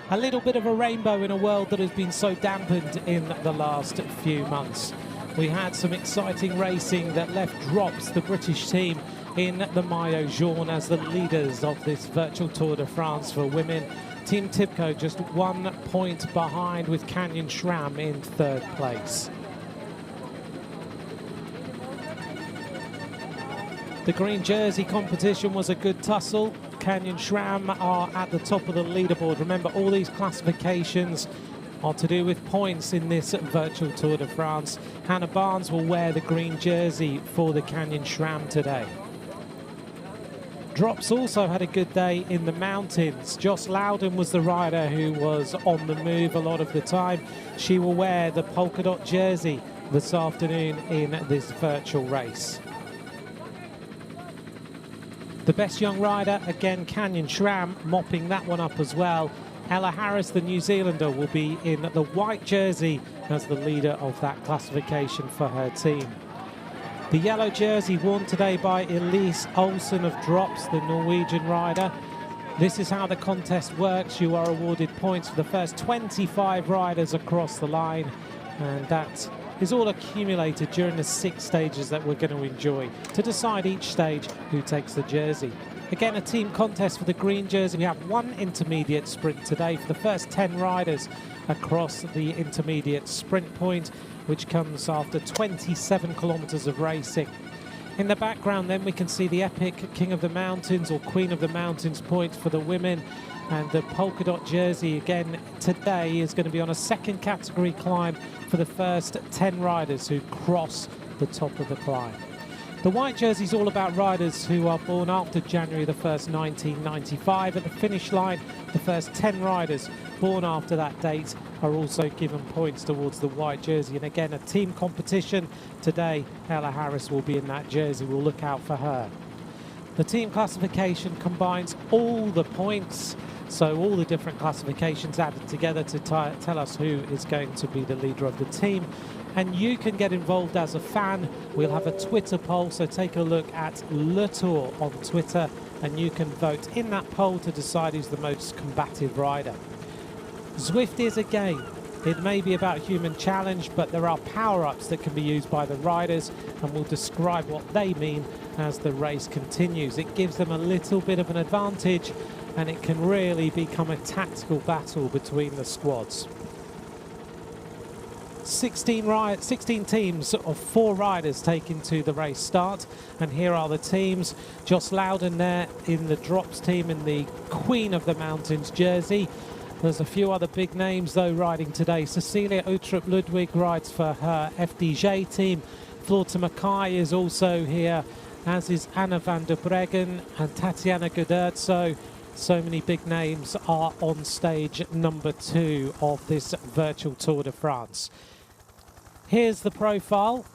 a little bit of a rainbow in a world that has been so dampened in the last few months. We had some exciting racing that left Drops, the British team, in the Maillot Jaune as the leaders of this virtual Tour de France for women. Team Tibco just 1 point behind, with Canyon SRAM in third place. The green jersey competition was a good tussle. Canyon SRAM are at the top of the leaderboard. Remember, all these classifications are to do with points in this virtual Tour de France. Hannah Barnes will wear the green jersey for the Canyon SRAM today. Drops also had a good day in the mountains. Joss Loudon was the rider who was on the move a lot of the time. She will wear the polka dot jersey this afternoon in this virtual race. The best young rider, again, Canyon SRAM, mopping that one up as well. Ella Harris, the New Zealander, will be in the white jersey as the leader of that classification for her team. The yellow jersey worn today by Elise Olsen of Drops, the Norwegian rider. This is how the contest works. You are awarded points for the first 25 riders across the line, and that is all accumulated during the 6 stages that we're going to enjoy to decide each stage who takes the jersey. Again, a team contest for the green jersey. We have 1 intermediate sprint today for the first 10 riders across the intermediate sprint point, which comes after 27 kilometers of racing. In the background then we can see the epic King of the Mountains or Queen of the Mountains point for the women, and the polka dot jersey again today is going to be on a second category climb for the first 10 riders who cross the top of the climb. The white jersey is all about riders who are born after January the 1st, 1995. At the finish line, the first 10 riders born after that date are also given points towards the white jersey. And again, a team competition today. Ella Harris will be in that jersey. We'll look out for her. The team classification combines all the points, so all the different classifications added together to tell us who is going to be the leader of the team. And you can get involved as a fan. We'll have a Twitter poll, so take a look at Le Tour on Twitter, and you can vote in that poll to decide who's the most combative rider. Zwift is a game. It may be about human challenge, but there are power-ups that can be used by the riders, and we'll describe what they mean as the race continues. It gives them a little bit of an advantage, and it can really become a tactical battle between the squads. 16 teams of 4 riders taking to the race start, and here are the teams. Joss Loudon there in the Drops team in the Queen of the Mountains jersey. There's a few other big names though riding today. Cecilia Uttrup Ludwig rides for her FDJ team. Floorta Mackay is also here, as is Anna van der Breggen and Tatiana Godert. So many big names are on stage number 2 of this virtual Tour de France. Here's the profile.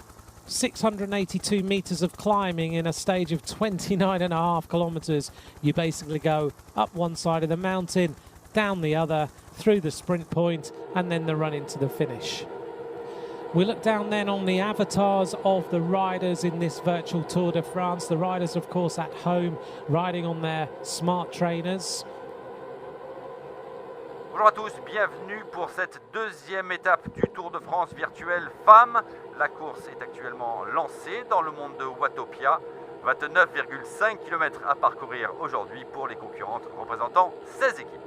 682 meters of climbing in a stage of 29.5 kilometers. You basically go up one side of the mountain, down the other, through the sprint point, and then the run into the finish. We look down then on the avatars of the riders in this virtual Tour de France. The riders, of course, at home, riding on their smart trainers. Bonjour à tous, bienvenue pour cette deuxième étape du Tour de France virtuel femmes. La course est actuellement lancée dans le monde de Watopia. 29,5 km à parcourir aujourd'hui pour les concurrentes représentant 16 équipes.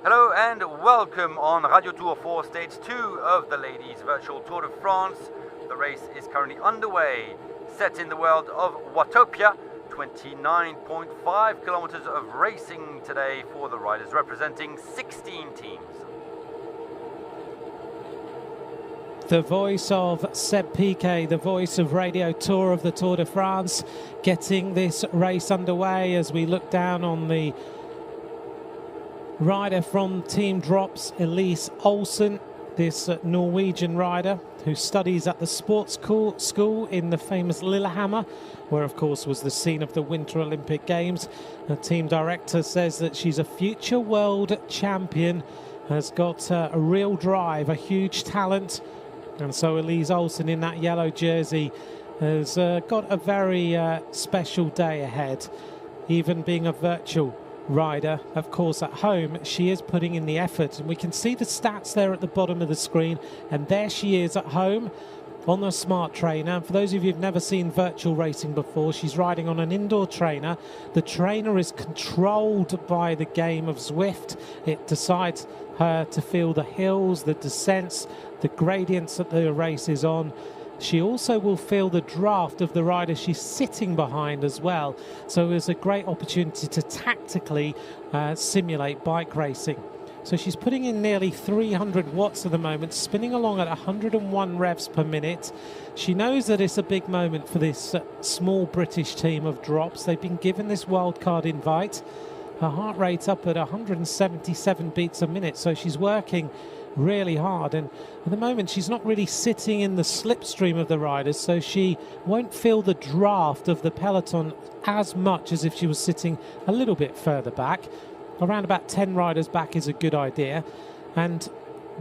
Hello and welcome on Radio Tour for stage 2 of the ladies virtual Tour de France. The race is currently underway, set in the world of Watopia. 29.5 kilometers of racing today for the riders representing 16 teams. The voice of Seb Piquet, the voice of Radio Tour of the Tour de France, getting this race underway as we look down on the rider from Team Drops, Elise Olsen, this Norwegian rider who studies at the sports school in the famous Lillehammer, where of course was the scene of the Winter Olympic Games. The team director says that she's a future world champion, has got a real drive, a huge talent, and so Elise Olsen in that yellow jersey has got a very special day ahead, even being a virtual rider. Of course, at home, she is putting in the effort, and we can see the stats there at the bottom of the screen, and there she is at home on the smart trainer. And for those of you who've never seen virtual racing before, she's riding on an indoor trainer. The trainer is controlled by the game of Zwift. It decides her to feel the hills, the descents, the gradients that the race is on. She also will feel the draft of the rider she's sitting behind as well. So it's a great opportunity to tactically simulate bike racing. So she's putting in nearly 300 watts at the moment, spinning along at 101 revs per minute. She knows that it's a big moment for this small British team of drops. They've been given this wildcard invite. Her heart rate up at 177 beats a minute, so she's working really hard. And at the moment, she's not really sitting in the slipstream of the riders, so she won't feel the draft of the peloton as much as if she was sitting a little bit further back. Around about 10 riders back is a good idea. And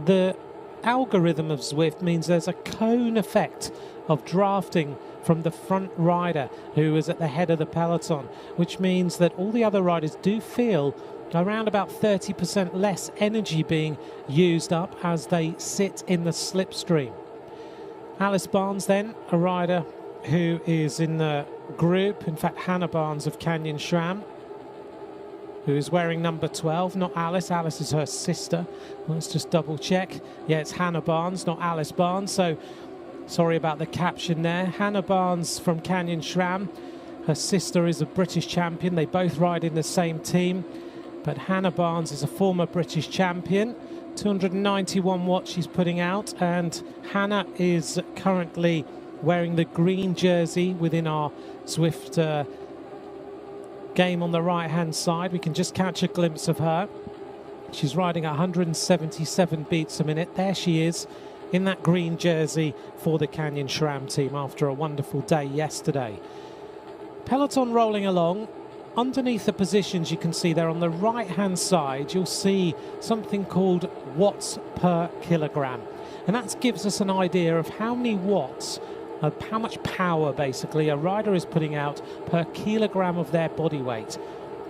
the algorithm of Zwift means there's a cone effect of drafting from the front rider who is at the head of the peloton, which means that all the other riders do feel around about 30% less energy being used up as they sit in the slipstream. Alice Barnes then, a rider who is in the group, in fact Hannah Barnes of Canyon SRAM, who is wearing number 12, not Alice. Alice is her sister. Let's just double check. Yeah, it's Hannah Barnes, not Alice Barnes. So sorry about the caption there. Hannah Barnes from Canyon SRAM. Her sister is a British champion. They both ride in the same team. But Hannah Barnes is a former British champion. 291 watts she's putting out. And Hannah is currently wearing the green jersey within our Zwift game on the right-hand side. We can just catch a glimpse of her. She's riding 177 beats a minute. There she is in that green jersey for the Canyon SRAM team after a wonderful day yesterday. Peloton rolling along. Underneath the positions you can see there on the right-hand side, you'll see something called watts per kilogram. And that gives us an idea of how many watts, of how much power basically a rider is putting out per kilogram of their body weight.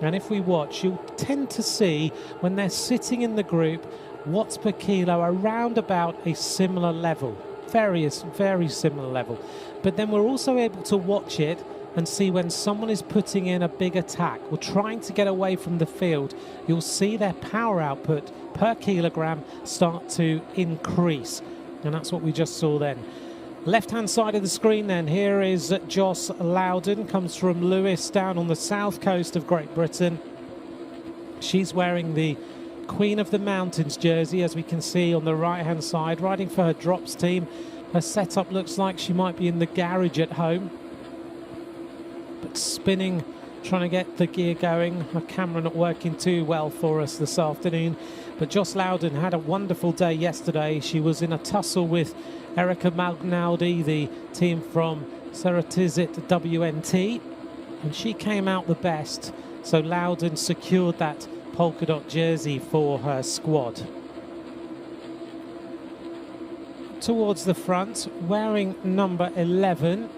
And if we watch, you'll tend to see when they're sitting in the group, watts per kilo around about a similar level, very similar level. But then we're also able to watch it and see when someone is putting in a big attack or trying to get away from the field, you'll see their power output per kilogram start to increase. And that's what we just saw then. Left-hand side of the screen then, here is Joss Loudon, comes from Lewis down on the south coast of Great Britain. She's wearing the Queen of the Mountains jersey, as we can see on the right-hand side, riding for her drops team. Her setup looks like she might be in the garage at home, but spinning, trying to get the gear going. Her camera not working too well for us this afternoon. But Joss Loudon had a wonderful day yesterday. She was in a tussle with Erica Magnaldi, the team from Ceratizit WNT, and she came out the best. So Loudon secured that polka dot jersey for her squad. Towards the front, wearing number 11,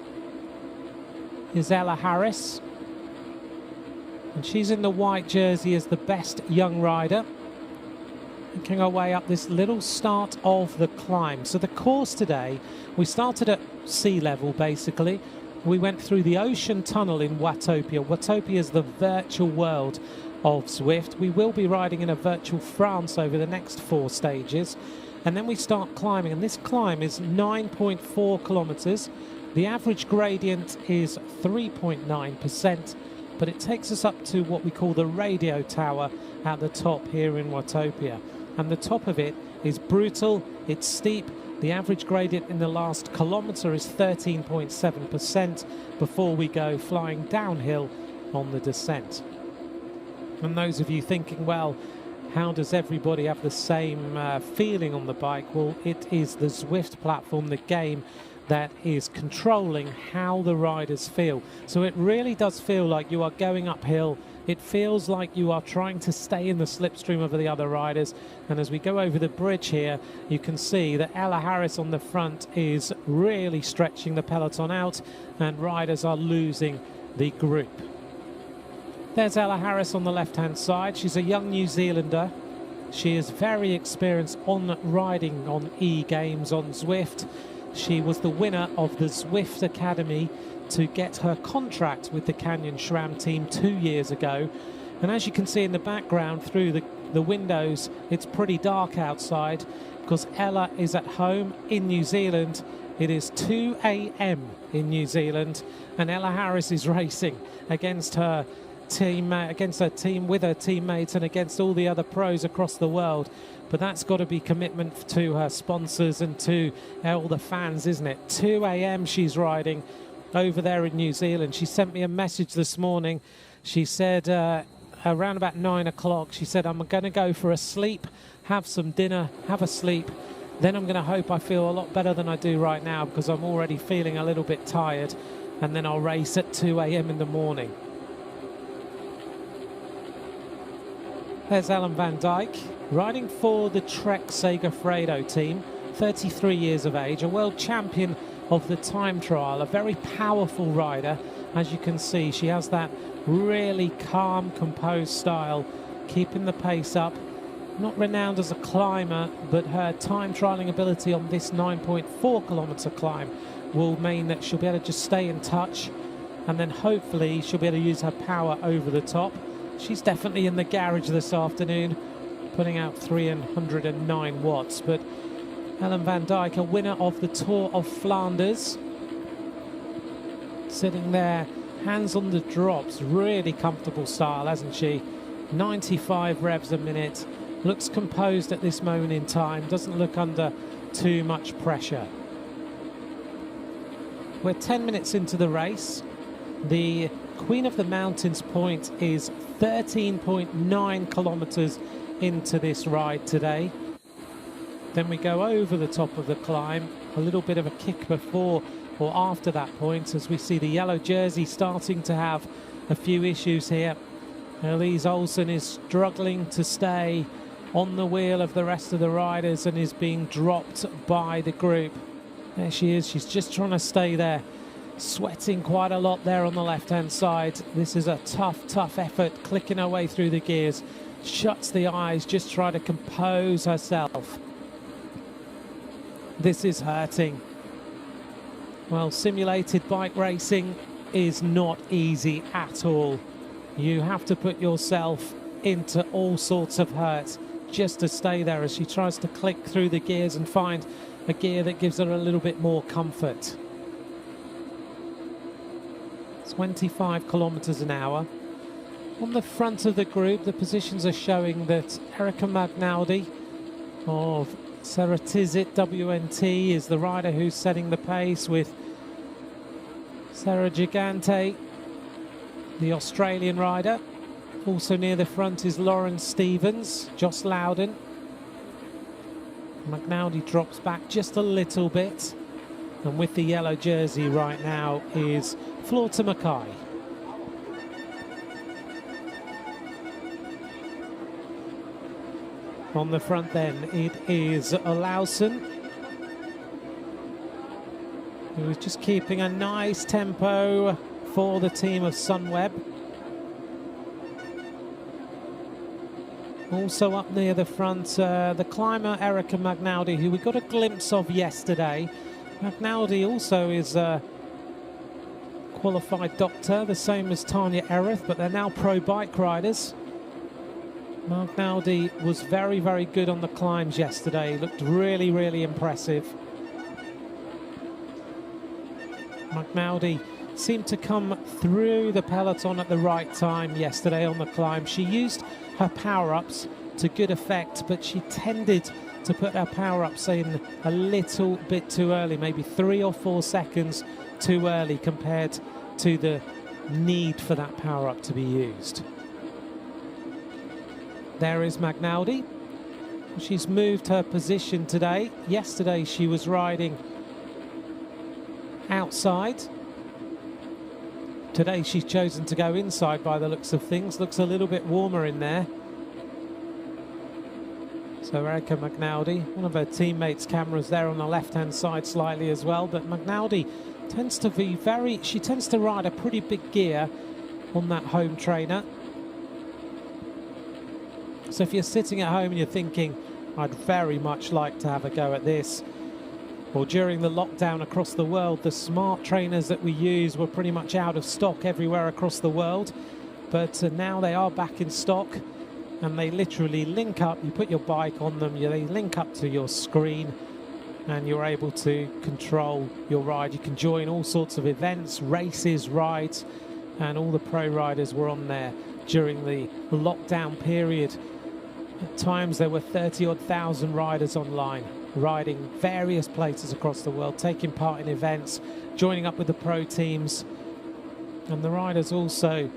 is Ella Harris. And she's in the white jersey as the best young rider. Making our way up this little start of the climb. So the course today, we started at sea level basically. We went through the ocean tunnel in Watopia. Watopia is the virtual world of Zwift. We will be riding in a virtual France over the next 4 stages. And then we start climbing, and this climb is 9.4 kilometers. The average gradient is 3.9%, but it takes us up to what we call the radio tower at the top here in Watopia. And the top of it is brutal, it's steep. The average gradient in the last kilometre is 13.7% before we go flying downhill on the descent. And those of you thinking, well, how does everybody have the same feeling on the bike? Well, it is the Zwift platform, the game, that is controlling how the riders feel. So it really does feel like you are going uphill. It feels like you are trying to stay in the slipstream of the other riders. And as we go over the bridge here, you can see that Ella Harris on the front is really stretching the peloton out, and riders are losing the group. There's Ella Harris on the left-hand side. She's a young New Zealander. She is very experienced on riding on E-Games on Zwift. She was the winner of the Zwift Academy to get her contract with the Canyon SRAM team 2 years ago. And as you can see in the background through the windows, it's pretty dark outside because Ella is at home in New Zealand. It is 2 a.m. in New Zealand, and Ella Harris is racing against her team, with her teammates and against all the other pros across the world. But that's got to be commitment to her sponsors and to all the fans, isn't it? 2 a.m. she's riding over there in New Zealand. She sent me a message this morning. She said around about 9 o'clock, she said, I'm going to go for a sleep, have some dinner, have a sleep. Then I'm going to hope I feel a lot better than I do right now because I'm already feeling a little bit tired. And then I'll race at 2 a.m. in the morning. There's Ellen van Dijk, riding for the Trek Segafredo team, 33 years of age, a world champion of the time trial, a very powerful rider. As you can see, she has that really calm, composed style, keeping the pace up. Not renowned as a climber, but her time trialing ability on this 9.4 kilometre climb will mean that she'll be able to just stay in touch, and then hopefully she'll be able to use her power over the top. She's definitely in the garage this afternoon, putting out 309 watts. But Ellen van Dijk, a winner of the Tour of Flanders, sitting there, hands on the drops, really comfortable style, hasn't she? 95 revs a minute, looks composed at this moment in time, doesn't look under too much pressure. We're 10 minutes into the race. The Queen of the Mountains point is 13.9 kilometres into this ride today. Then we go over the top of the climb, a little bit of a kick before or after that point, as we see the yellow jersey starting to have a few issues here. Elise Olsen is struggling to stay on the wheel of the rest of the riders and is being dropped by the group. There she is, she's just trying to stay there. Sweating quite a lot there on the left-hand side. This is a tough effort, clicking her way through the gears. Shuts the eyes, just trying to compose herself. This is hurting. Well, simulated bike racing is not easy at all. You have to put yourself into all sorts of hurt just to stay there as she tries to click through the gears and find a gear that gives her a little bit more comfort. 25 kilometers an hour. On the front of the group, the positions are showing that Erika Magnaldi of Ceratizit WNT is the rider who's setting the pace, with Sarah Gigante, the Australian rider. Also near the front is Lauren Stevens, Joss Loudon. Magnaldi drops back just a little bit. And with the yellow jersey right now is Floorta Mackay. On the front then, it is Olausen, who is just keeping a nice tempo for the team of Sunweb. Also up near the front, the climber Erika Magnaldi, who we got a glimpse of yesterday. Magnaldi also is a qualified doctor, the same as Tanya Erith, but they're now pro bike riders. Magnaldi was very good on the climbs yesterday. Looked really impressive. Magnaldi seemed to come through the peloton at the right time yesterday on the climb. She used her power-ups to good effect, but she tended to put her power-ups in a little bit too early, maybe 3 or 4 seconds too early compared to the need for that power-up to be used. There is Magnaldi. She's moved her position today. Yesterday she was riding outside. Today she's chosen to go inside by the looks of things. Looks a little bit warmer in there. So Erika Magnaldi, one of her teammates' cameras there on the left-hand side slightly as well, but Magnaldi tends to be she tends to ride a pretty big gear on that home trainer. So if you're sitting at home and you're thinking, I'd very much like to have a go at this, well, during the lockdown across the world, the smart trainers that we use were pretty much out of stock everywhere across the world. But now they are back in stock, and they literally link up. You put your bike on them, they link up to your screen, and you're able to control your ride. You can join all sorts of events, races, rides, and all the pro riders were on there during the lockdown period. At times there were 30-odd thousand riders online, riding various places across the world, taking part in events, joining up with the pro teams. And the riders also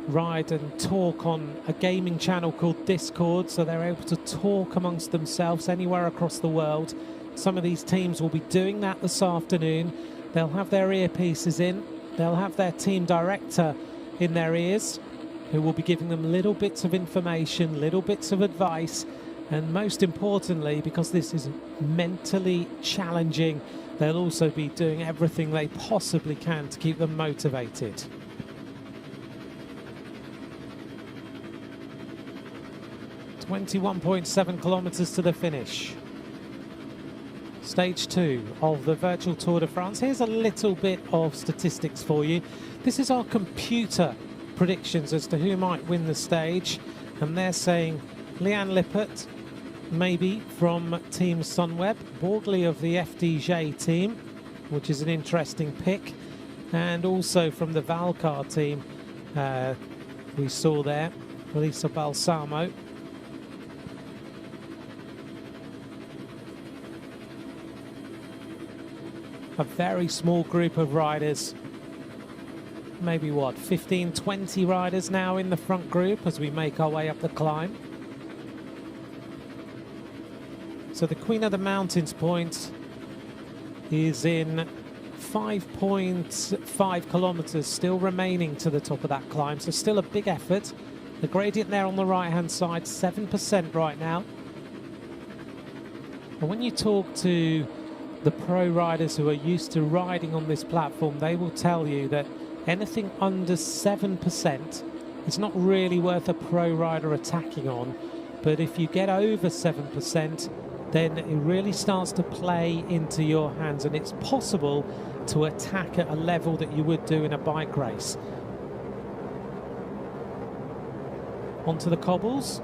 ride and talk on a gaming channel called Discord, so they're able to talk amongst themselves anywhere across the world. Some of these teams will be doing that this afternoon. They'll have their earpieces in, they'll have their team director in their ears, who will be giving them little bits of information, little bits of advice, and most importantly, because this is mentally challenging, they'll also be doing everything they possibly can to keep them motivated. .7 kilometers to the finish. Stage 2 of the virtual Tour de France. Here's a little bit of statistics for you. This is our computer predictions as to who might win the stage, and they're saying Liane Lippert, maybe from Team Sunweb, Borgley of the FDJ team, which is an interesting pick, and also from the Valcar team, we saw there, Lisa Balsamo. A very small group of riders, maybe what, 15, 20 riders now in the front group as we make our way up the climb. So the Queen of the Mountains point is in 5.5 kilometers still remaining to the top of that climb, so still a big effort. The gradient there on the right hand side, 7% right now. And when you talk to the pro riders who are used to riding on this platform, they will tell you that anything under 7% is not really worth a pro rider attacking on. But if you get over 7%, then it really starts to play into your hands, and it's possible to attack at a level that you would do in a bike race. Onto the cobbles.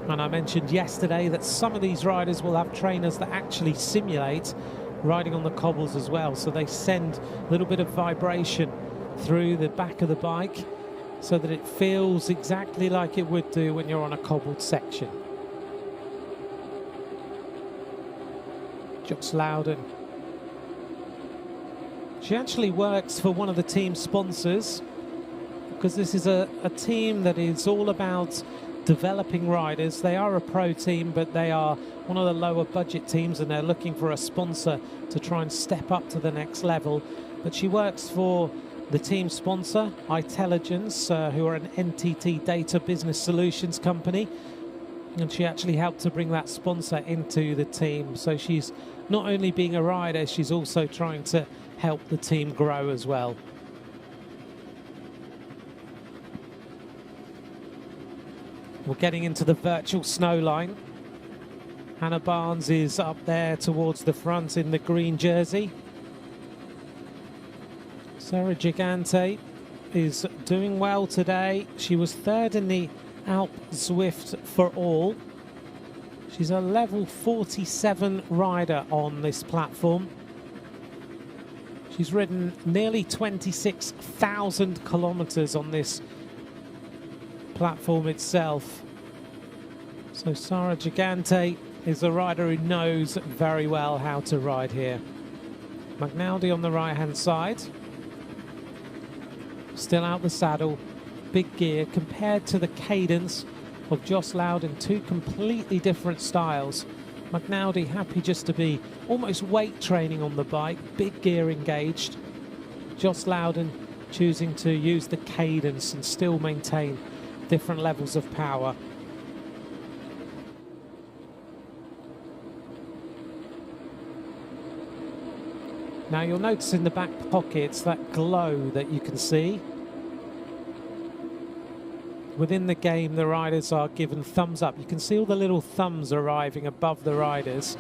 And I mentioned yesterday that some of these riders will have trainers that actually simulate riding on the cobbles as well. So they send a little bit of vibration through the back of the bike so that it feels exactly like it would do when you're on a cobbled section. Joss Loudon. She actually works for one of the team sponsors, because this is a team that is all about developing riders. They are a pro team, but they are one of the lower budget teams, and they're looking for a sponsor to try and step up to the next level. But she works for the team sponsor, Itelligence, who are an NTT data business solutions company, and she actually helped to bring that sponsor into the team. So she's not only being a rider, she's also trying to help the team grow as well. We're getting into the virtual snow line. Hannah Barnes is up there towards the front in the green jersey. Sarah Gigante is doing well today. She was third in the Alp Zwift for all. She's a level 47 rider on this platform. She's ridden nearly 26,000 kilometers on this platform itself. So Sarah Gigante is a rider who knows very well how to ride here. McNaldy on the right hand side, still out the saddle, big gear compared to the cadence of Joss Loudon, two completely different styles. McNaldy happy just to be almost weight training on the bike, big gear engaged. Joss Loudon choosing to use the cadence and still maintain different levels of power. Now you'll notice in the back pockets that glow that you can see. within the game, the riders are given thumbs up. You can see all the little thumbs arriving above the riders.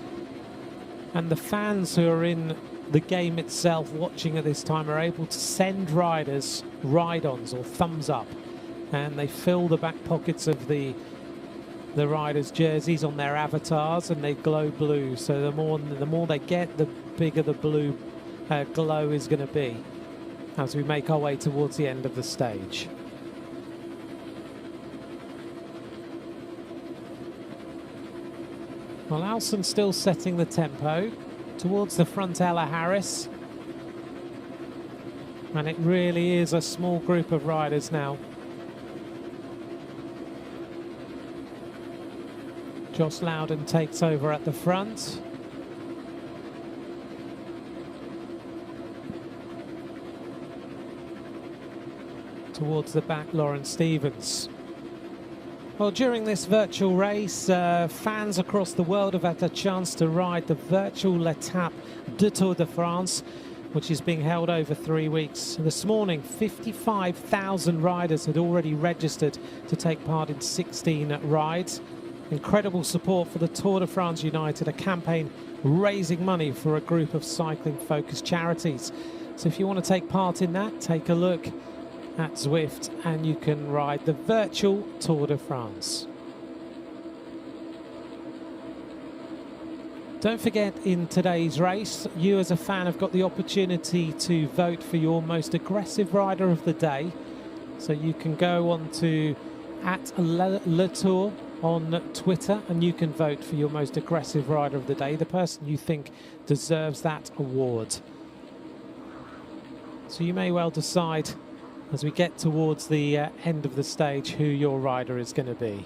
And the fans who are in the game itself watching at this time are able to send riders ride-ons or thumbs up. And they fill the back pockets of the riders' jerseys on their avatars, and they glow blue. So the more they get, the bigger the blue glow is going to be as we make our way towards the end of the stage. Well, Alson still setting the tempo. Towards the front, Ella Harris. And it really is a small group of riders now. Joss Loudon takes over at the front. Towards the back, Lauren Stevens. Well, during this virtual race, fans across the world have had a chance to ride the virtual L'Etape du Tour de France, which is being held over 3 weeks. This morning, 55,000 riders had already registered to take part in 16 rides. Incredible support for the Tour de France United, a campaign raising money for a group of cycling-focused charities. So if you want to take part in that, take a look at Zwift and you can ride the virtual Tour de France. Don't forget, in today's race, you as a fan have got the opportunity to vote for your most aggressive rider of the day. So you can go on to @LeTour on Twitter and you can vote for your most aggressive rider of the day, the person you think deserves that award. So you may well decide as we get towards the end of the stage who your rider is going to be.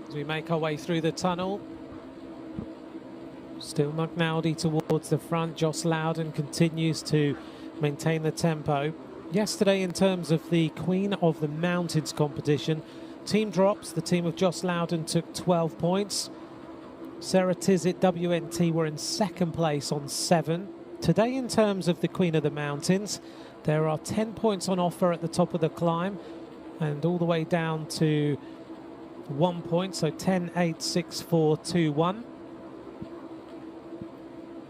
As we make our way through the tunnel, still McNally towards the front. Joss Loudon continues to maintain the tempo. Yesterday, in terms of the Queen of the Mountains competition, team drops. The team of Joss Loudon took 12 points. Sarah Tizet, WNT, were in second place on 7. Today, in terms of the Queen of the Mountains, there are 10 points on offer at the top of the climb and all the way down to 1 point, so 10, 8, 6, 4, 2, 1.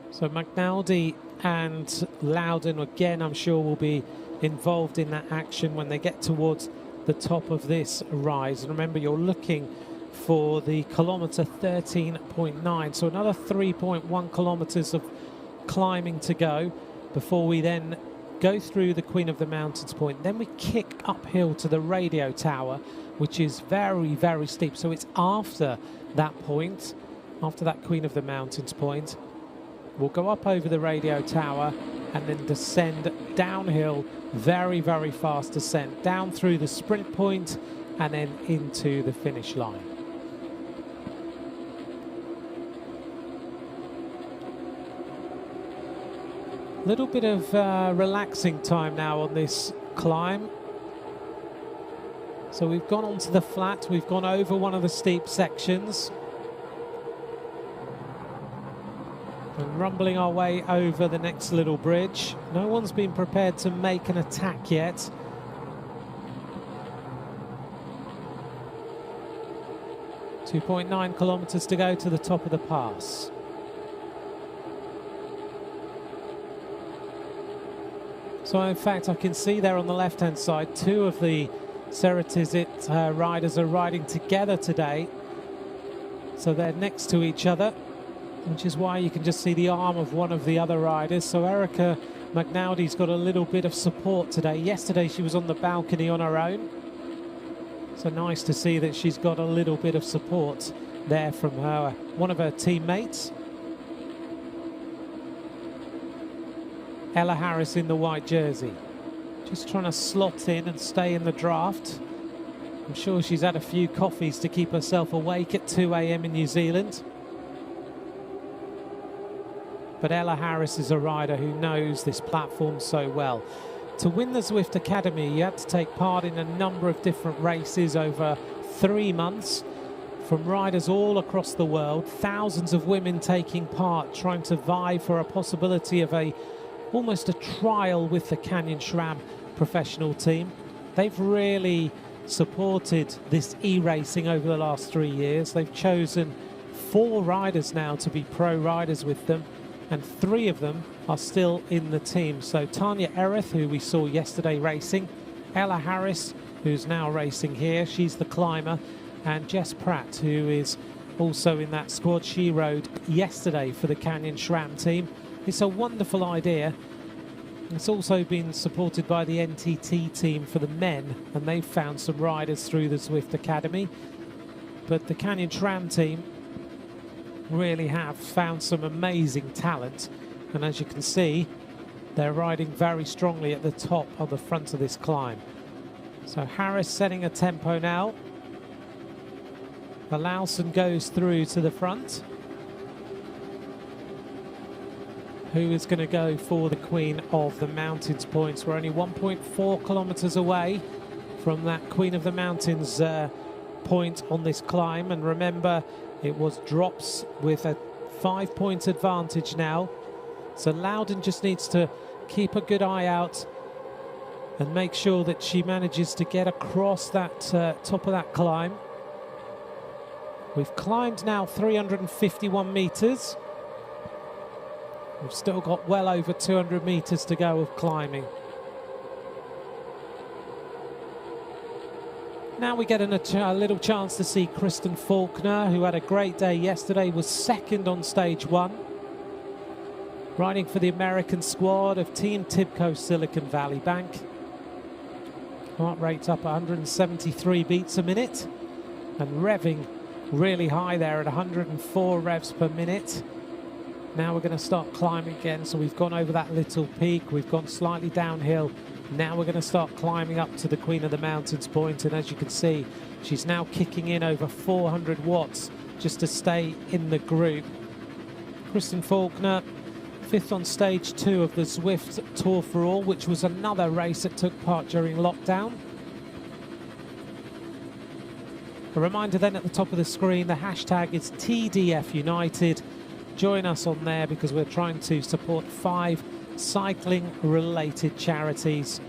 So McNally and Loudon, again, I'm sure will be involved in that action when they get towards the top of this rise. And remember, you're looking for the kilometre 13.9, so another 3.1 kilometres of climbing to go before we then go through the Queen of the Mountains point. Then we kick uphill to the radio tower, which is very, very steep. So it's after that point, after that Queen of the Mountains point, we'll go up over the radio tower and then descend downhill, very, very fast descent, down through the sprint point and then into the finish line. A little bit of relaxing time now on this climb. So we've gone onto the flat, we've gone over one of the steep sections. And rumbling our way over the next little bridge. No one's been prepared to make an attack yet. .9 kilometres to go to the top of the pass. So in fact, I can see there on the left-hand side, 2 of the Sarah Tizet riders are riding together today. So they're next to each other, which is why you can just see the arm of one of the other riders. So Erica McNaldy's got a little bit of support today. Yesterday she was on the balcony on her own. So nice to see that she's got a little bit of support there from her, one of her teammates. Ella Harris in the white jersey. Just trying to slot in and stay in the draft. I'm sure she's had a few coffees to keep herself awake at 2 a.m. in New Zealand. But Ella Harris is a rider who knows this platform so well. To win the Zwift Academy, you had to take part in a number of different races over 3 months. from riders all across the world, thousands of women taking part, trying to vie for a possibility of almost a trial with the Canyon SRAM professional team. They've really supported this e-racing over the last 3 years. They've chosen 4 riders now to be pro riders with them, and 3 of them are still in the team. So Tanya Erith, who we saw yesterday racing, Ella Harris, who's now racing here, she's the climber, and Jess Pratt, who is also in that squad. She rode yesterday for the Canyon SRAM team. It's a wonderful idea. It's also been supported by the NTT team for the men, and they've found some riders through the Zwift Academy. But the Canyon SRAM team really have found some amazing talent, and as you can see, they're riding very strongly at the top of the front of this climb. So Harris setting a tempo now. Lawson goes through to the front. Who is going to go for the Queen of the Mountains points? We're only 1.4 kilometers away from that Queen of the Mountains point on this climb. And remember, it was drops with a 5-point advantage now. So Loudon just needs to keep a good eye out and make sure that she manages to get across that top of that climb. We've climbed now 351 meters. We've still got well over 200 meters to go of climbing. Now we get a little chance to see Kristen Faulkner, who had a great day yesterday, was second on stage 1. Riding for the American squad of Team Tibco Silicon Valley Bank. Heart rate up 173 beats a minute, and revving really high there at 104 revs per minute. Now we're going to start climbing again. So we've gone over that little peak, we've gone slightly downhill. Now we're going to start climbing up to the Queen of the Mountains point, and as you can see, she's now kicking in over 400 watts just to stay in the group. Kristen Faulkner, 5th on stage 2 of the Zwift Tour for All, which was another race that took part during lockdown. A reminder then at the top of the screen, the hashtag is TDF United. Join us on there because we're trying to support 5 cycling related charities,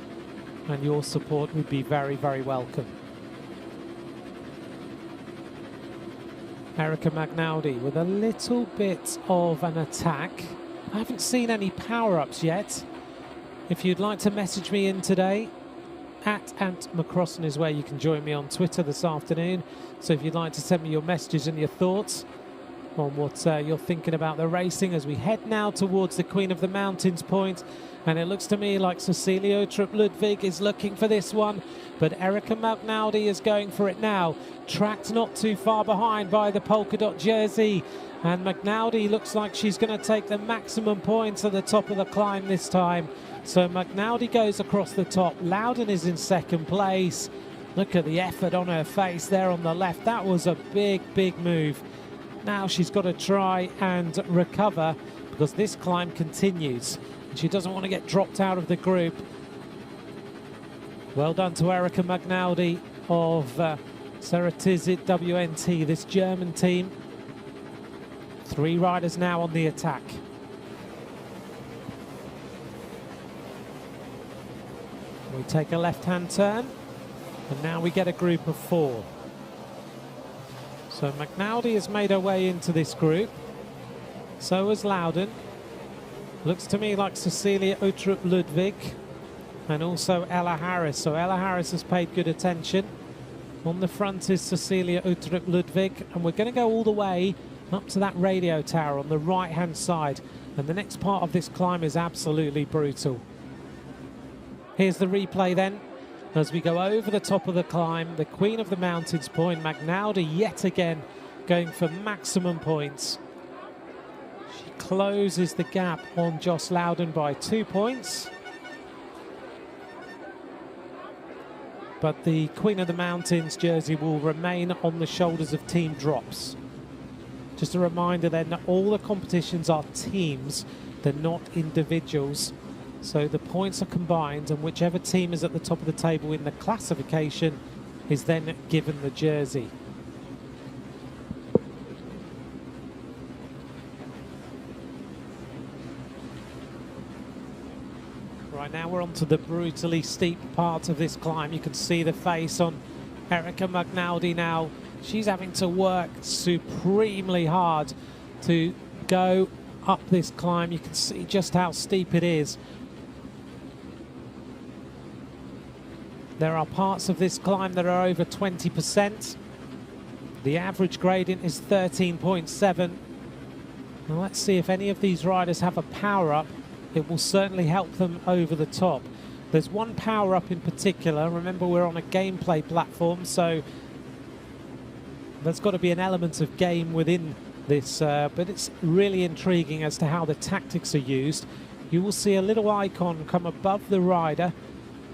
and your support would be very, very welcome. Erica Magnaldi with a little bit of an attack. I haven't seen any power-ups yet. If you'd like to message me in today, at Ant McCrossan is where you can join me on Twitter this afternoon. So if you'd like to send me your messages and your thoughts on what you're thinking about the racing as we head now towards the Queen of the Mountains point. And it looks to me like Cecilia Uttrup Ludwig is looking for this one, but Erica Magnaldi is going for it now. Tracked not too far behind by the polka dot jersey, and Magnaldi looks like she's going to take the maximum points at the top of the climb this time. So Magnaldi goes across the top. Loudon is in second place. Look at the effort on her face there on the left. That was a big, big move. Now she's got to try and recover because this climb continues. She doesn't want to get dropped out of the group. Well done to Erica Magnaldi of Ceratizit WNT, this German team. 3 riders now on the attack. We take a left-hand turn, and now we get a group of 4. So Magnaldi has made her way into this group. So has Loudon. Looks to me like Cecilia Uttrup Ludwig and also Ella Harris. So Ella Harris has paid good attention. On the front is Cecilia Uttrup Ludwig, and we're going to go all the way up to that radio tower on the right-hand side. And the next part of this climb is absolutely brutal. Here's the replay then. As we go over the top of the climb, the Queen of the Mountains point, Magnaldi yet again going for maximum points. She closes the gap on Joss Loudon by 2 points. But the Queen of the Mountains jersey will remain on the shoulders of Team Drops. Just a reminder then that all the competitions are teams, they're not individuals. So the points are combined, and whichever team is at the top of the table in the classification is then given the jersey. Right, now we're onto the brutally steep part of this climb. You can see the face on Erica McNaldy now. She's having to work supremely hard to go up this climb. You can see just how steep it is. There are parts of this climb that are over 20%. The average gradient is 13.7. Now let's see if any of these riders have a power-up. It will certainly help them over the top. There's one power-up in particular. Remember, we're on a gameplay platform, so there's got to be an element of game within this, but it's really intriguing as to how the tactics are used. You will see a little icon come above the rider,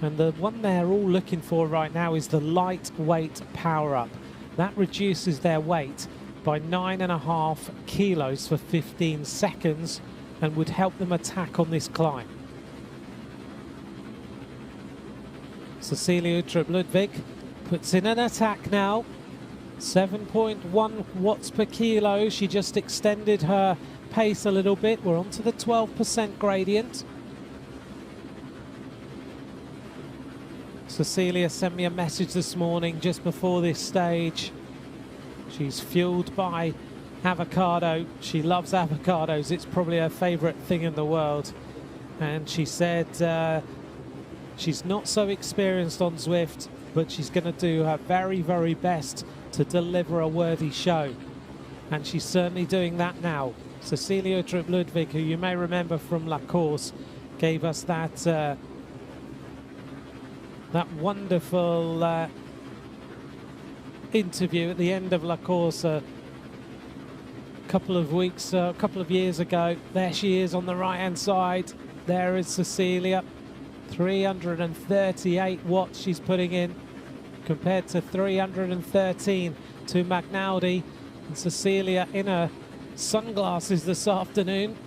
and the one they're all looking for right now is the lightweight power-up. That reduces their weight by 9.5 kilos for 15 seconds and would help them attack on this climb. Cecilia Uttrup Ludwig puts in an attack now. 7.1 watts per kilo. She just extended her pace a little bit. We're on to the 12% gradient. Cecilia sent me a message this morning just before this stage. She's fueled by avocado. She loves avocados. It's probably her favorite thing in the world. And she said she's not so experienced on Zwift, but she's going to do her very, very best to deliver a worthy show. And she's certainly doing that now. Cecilia Uttrup Ludwig, who you may remember from La Course, gave us that that wonderful interview at the end of La Course a couple of years ago. There she is on the right-hand side. There is Cecilia. 338 watts she's putting in compared to 313 to McNaldy. And Cecilia in her sunglasses this afternoon.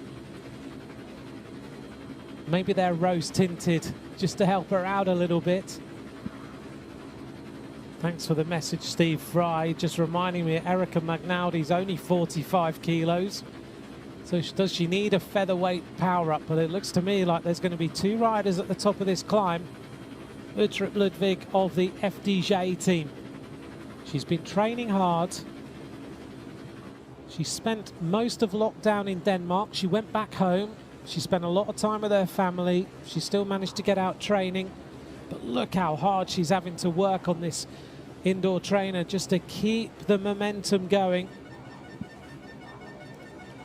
Maybe they're rose tinted just to help her out a little bit. Thanks for the message, Steve Fry. Just reminding me Erica McNaldy's only 45 kilos. So does she need a featherweight power-up? But it looks to me like there's going to be two riders at the top of this climb. Uttrup Ludwig of the FDJ team. She's been training hard. She spent most of lockdown in Denmark. She went back home. She spent a lot of time with her family. She still managed to get out training. But look how hard she's having to work on this indoor trainer just to keep the momentum going.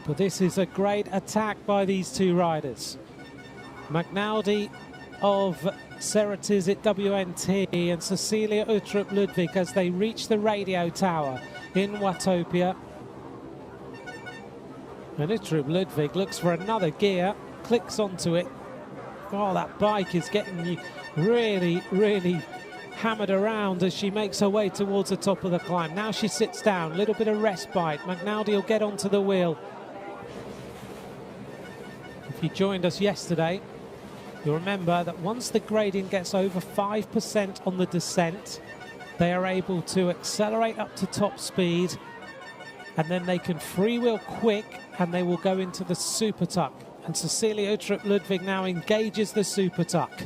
But this is a great attack by these two riders. McNaldy of Ceratizit WNT and Cecilia Uttrup Ludwig as they reach the radio tower in Watopia. And Uttrup Ludwig looks for another gear, clicks onto it. Oh, that bike is getting really, really hammered around as she makes her way towards the top of the climb. Now she sits down, a little bit of respite. McNaldy will get onto the wheel. If you joined us yesterday, you'll remember that once the gradient gets over 5% on the descent, they are able to accelerate up to top speed, and then they can freewheel quick and they will go into the super tuck. And Cecilia Uttrup Ludwig now engages the super tuck.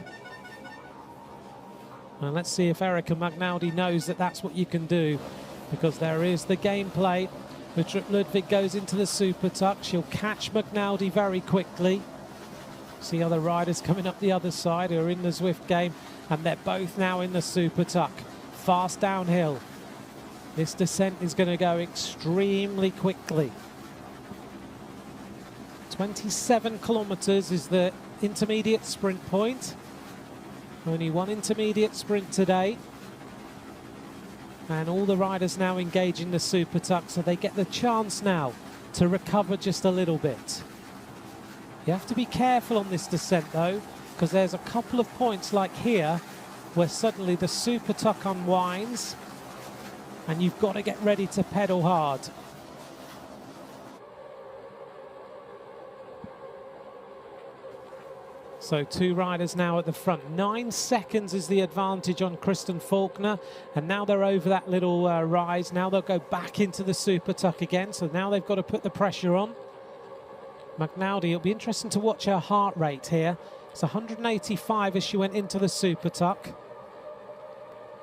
And let's see if Erica McNaldy knows that that's what you can do, because there is the gameplay. Uttrup Ludwig goes into the super tuck. She'll catch McNaldy very quickly. See other riders coming up the other side who are in the Zwift game, and they're both now in the super tuck. Fast downhill. This descent is going to go extremely quickly. 27 kilometers is the intermediate sprint point. Only one intermediate sprint today. And all the riders now engaging the super tuck, so they get the chance now to recover just a little bit. You have to be careful on this descent though, because there's a couple of points like here where suddenly the super tuck unwinds and you've got to get ready to pedal hard. So two riders now at the front. 9 seconds is the advantage on Kristen Faulkner. And now they're over that little rise. Now they'll go back into the super tuck again. So now they've got to put the pressure on. McNaldy, it'll be interesting to watch her heart rate here. It's 185 as she went into the super tuck.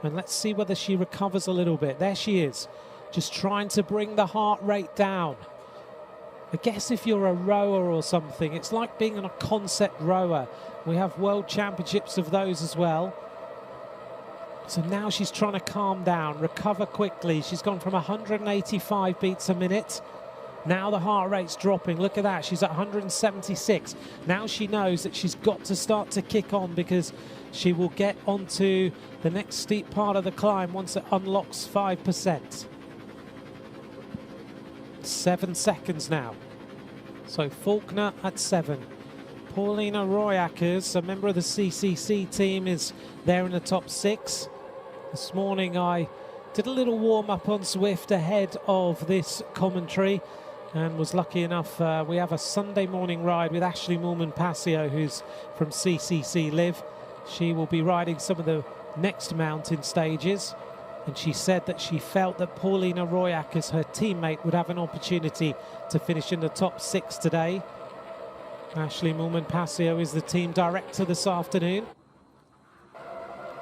And let's see whether she recovers a little bit. There she is, just trying to bring the heart rate down. I guess if you're a rower or something, it's like being a concept rower. We have world championships of those as well. So now she's trying to calm down, recover quickly. She's gone from 185 beats a minute. Now the heart rate's dropping. Look at that. She's at 176. Now she knows that she's got to start to kick on, because she will get onto the next steep part of the climb once it unlocks 5%. 7 seconds now. So Faulkner at 7. Paulina Royackers, a member of the CCC team, is there in the top 6. This morning I did a little warm-up on Zwift ahead of this commentary, and was lucky enough, we have a Sunday morning ride with Ashley Moolman-Pasio, who's from CCC Live. She will be riding some of the next mountain stages, and she said that she felt that Paulina Royackers, her teammate, would have an opportunity to finish in the top 6 today. Ashley Moolman-Pasio is the team director this afternoon.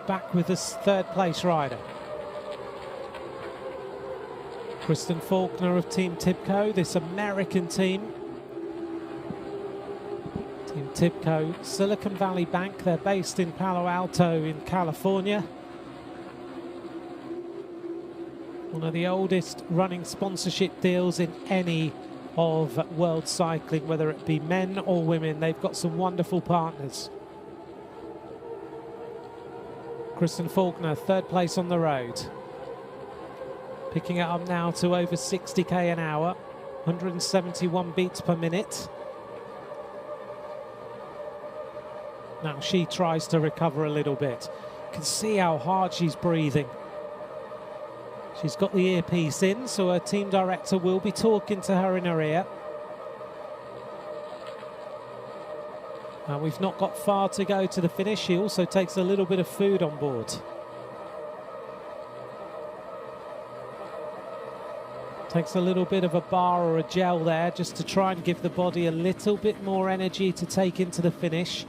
Back with this third place rider. Kristen Faulkner of Team Tibco, this American team. Team Tibco, Silicon Valley Bank. They're based in Palo Alto in California. One of the oldest running sponsorship deals in any of world cycling, whether it be men or women. They've got some wonderful partners. Kristen Faulkner, third place on the road. Picking it up now to over 60k an hour, 171 beats per minute. Now she tries to recover a little bit. You can see how hard she's breathing. She's got the earpiece in, so her team director will be talking to her in her ear. Now we've not got far to go to the finish. She also takes a little bit of food on board. Takes a little bit of a bar or a gel there just to try and give the body a little bit more energy to take into the finish.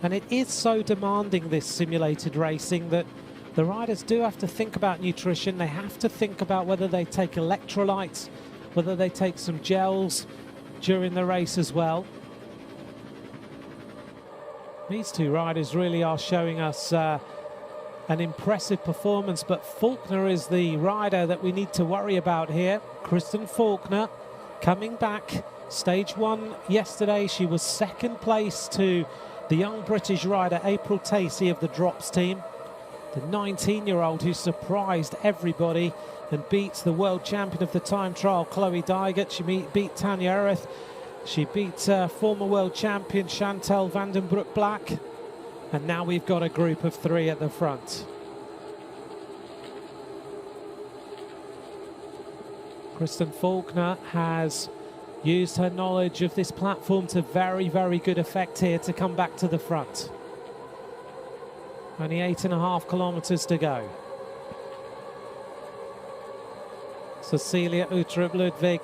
And it is so demanding, this simulated racing, that the riders do have to think about nutrition. They have to think about whether they take electrolytes, whether they take some gels during the race as well. These two riders really are showing us an impressive performance, but Faulkner is the rider that we need to worry about here. Kristen Faulkner coming back. Stage 1 yesterday, she was second place to the young British rider April Tacey of the Drops team, the 19-year-old who surprised everybody and beats the world champion of the time trial, Chloe Dygert. She beat Tanya Ereth. She beat former world champion Chantal van den Broek-Black. And now we've got a group of 3 at the front. Kristen Faulkner has used her knowledge of this platform to very, very good effect here to come back to the front. Only 8.5 kilometers to go. Cecilia Uttrup Ludwig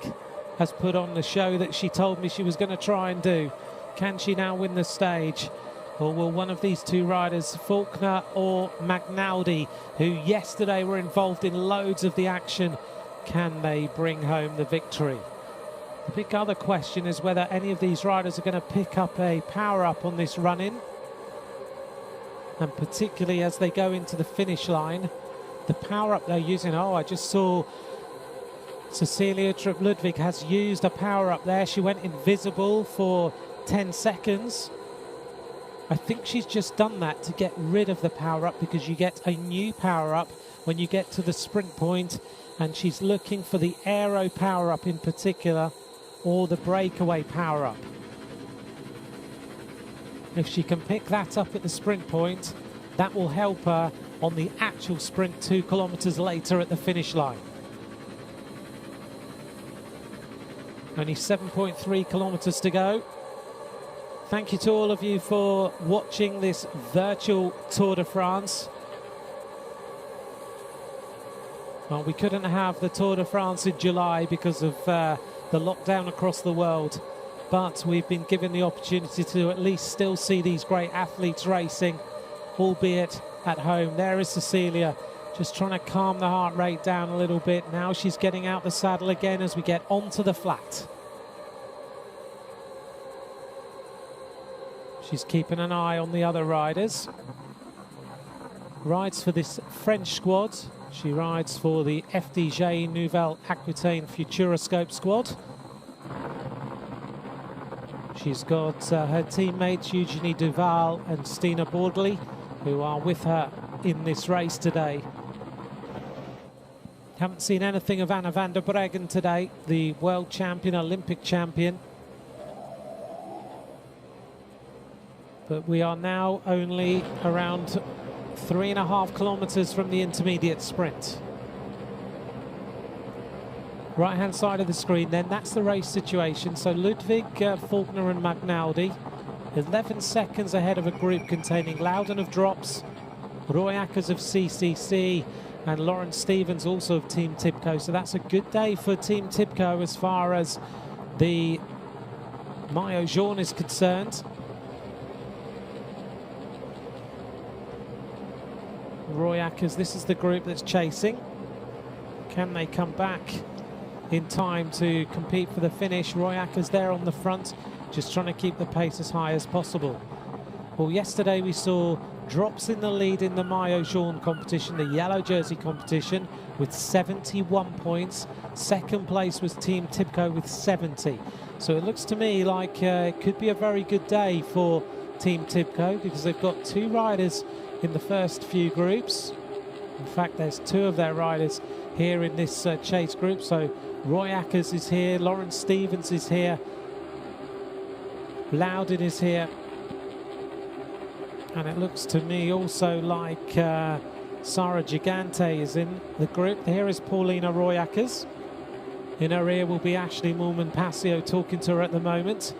has put on the show that she told me she was going to try and do. Can she now win the stage? Or will one of these two riders, Faulkner or McNally, who yesterday were involved in loads of the action, can they bring home the victory? The big other question is whether any of these riders are going to pick up a power-up on this run-in. And particularly as they go into the finish line, the power-up they're using, oh, I just saw Cecilia Uttrup Ludwig has used a power-up there. She went invisible for 10 seconds. I think she's just done that to get rid of the power-up, because you get a new power-up when you get to the sprint point, and she's looking for the aero power-up in particular, or the breakaway power-up. If she can pick that up at the sprint point, that will help her on the actual sprint 2 kilometers later at the finish line. Only 7.3 kilometers to go. Thank you to all of you for watching this virtual Tour de France. Well, we couldn't have the Tour de France in July because of the lockdown across the world. but we've been given the opportunity to at least still see these great athletes racing, albeit at home. There is Cecilia, just trying to calm the heart rate down a little bit. Now she's getting out the saddle again as we get onto the flat. She's keeping an eye on the other riders. Rides for this French squad. She rides for the FDJ Nouvelle Aquitaine Futuroscope squad. She's got her teammates Eugenie Duval and Stina Bordley, who are with her in this race today. Haven't seen anything of Anna van der Breggen today, the world champion, Olympic champion. But we are now only around 3.5 kilometers from the intermediate sprint. Right-hand side of the screen then, that's the race situation. So Ludwig, Faulkner and McNaldy, 11 seconds ahead of a group containing Loudon of Drops, Roy Ackers of CCC, and Lawrence Stevens also of Team Tibco. So that's a good day for Team Tibco as far as the Maillot Jaune is concerned. Roy Ackers, this is the group that's chasing. Can they come back in time to compete for the finish? Roy Ackers there on the front, just trying to keep the pace as high as possible. Well, yesterday we saw Drops in the lead in the Maillot Jaune competition, the yellow jersey competition, with 71 points. Second place was Team Tibco with 70. So it looks to me like it could be a very good day for Team Tibco, because they've got 2 riders in the first few groups. In fact, there's 2 of their riders here in this chase group. So Roy Ackers is here, Lawrence Stevens is here, Loudon is here, and it looks to me also like Sara Gigante is in the group. Here is Paulina Roy Ackers. In her ear will be Ashley Moolman-Passio talking to her at the moment.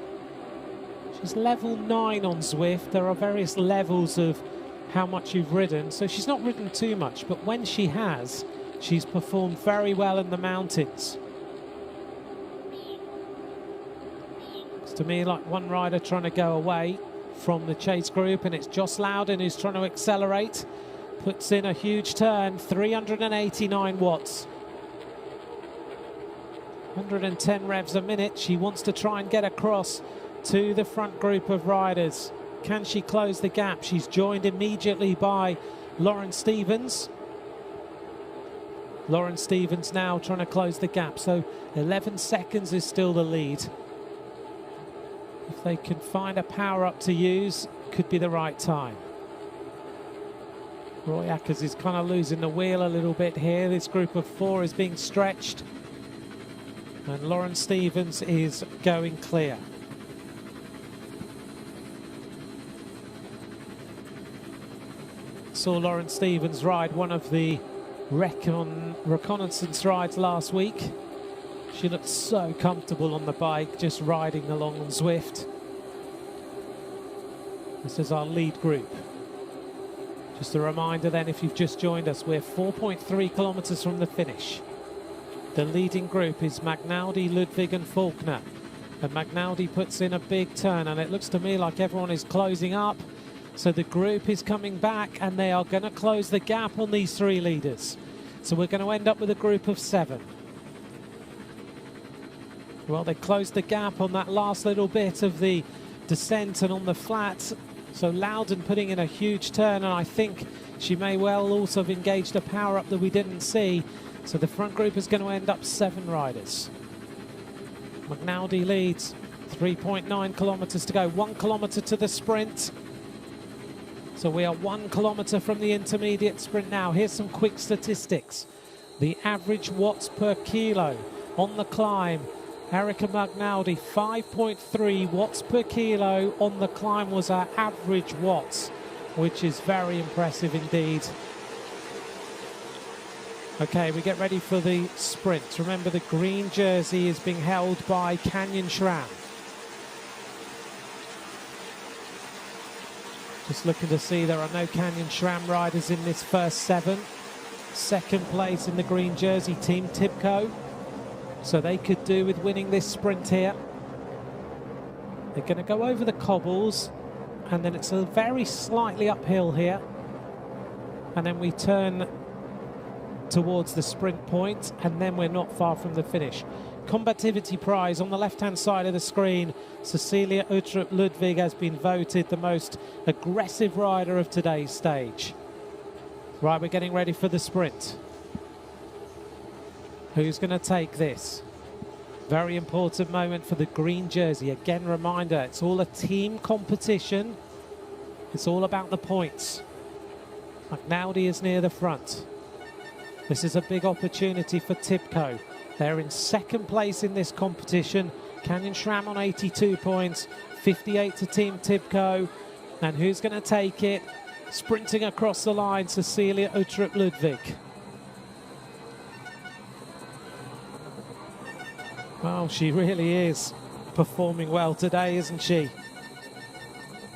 She's level 9 on Zwift. There are various levels of how much you've ridden, so she's not ridden too much, but when she has, she's performed very well in the mountains. It's to me like one rider trying to go away from the chase group, and it's Joss Loudon who's trying to accelerate, puts in a huge turn, 389 watts. 110 revs a minute. She wants to try and get across to the front group of riders. Can she close the gap? She's joined immediately by Lawrence Stevens. Lawrence Stevens now trying to close the gap. So 11 seconds is still the lead. If they can find a power-up to use, could be the right time. Roy Ackers is kind of losing the wheel a little bit here. This group of 4 is being stretched, and Lawrence Stevens is going clear. Saw Lawrence Stevens ride one of the reconnaissance rides last week. She looked so comfortable on the bike, just riding along on Zwift. This is our lead group. Just a reminder then, if you've just joined us, we're 4.3 kilometers from the finish. The leading group is McNaldy, Ludwig and Faulkner. And McNaldy puts in a big turn, and it looks to me like everyone is closing up. So the group is coming back, and they are going to close the gap on these 3 leaders. So we're going to end up with a group of 7. Well, they closed the gap on that last little bit of the descent and on the flat. So Loudon putting in a huge turn, and I think she may well also have engaged a power-up that we didn't see. So the front group is going to end up 7 riders. McNaldy leads, 3.9 kilometers to go, 1 kilometer to the sprint. So we are 1 kilometer from the intermediate sprint now. Here's some quick statistics. The average watts per kilo on the climb. Erica McNaldy, 5.3 watts per kilo on the climb was our average watts, which is very impressive indeed. Okay, we get ready for the sprint. Remember, the green jersey is being held by Canyon SRAM. Just looking to see there are no Canyon SRAM riders in this first 7. Second place in the green jersey, Team Tibco. So they could do with winning this sprint here. They're going to go over the cobbles, and then it's a very slightly uphill here. And then we turn towards the sprint point, and then we're not far from the finish. Combativity prize on the left-hand side of the screen. Cecilia Uttrup Ludwig has been voted the most aggressive rider of today's stage. Right, we're getting ready for the sprint. Who's going to take this? Very important moment for the green jersey. Again, reminder, it's all a team competition. It's all about the points. McNally is near the front. This is a big opportunity for Tibco. They're in second place in this competition. Canyon SRAM on 82 points, 58 to Team Tibco. And who's going to take it? Sprinting across the line, Cecilia Uttrup Ludwig. Well, she really is performing well today, isn't she?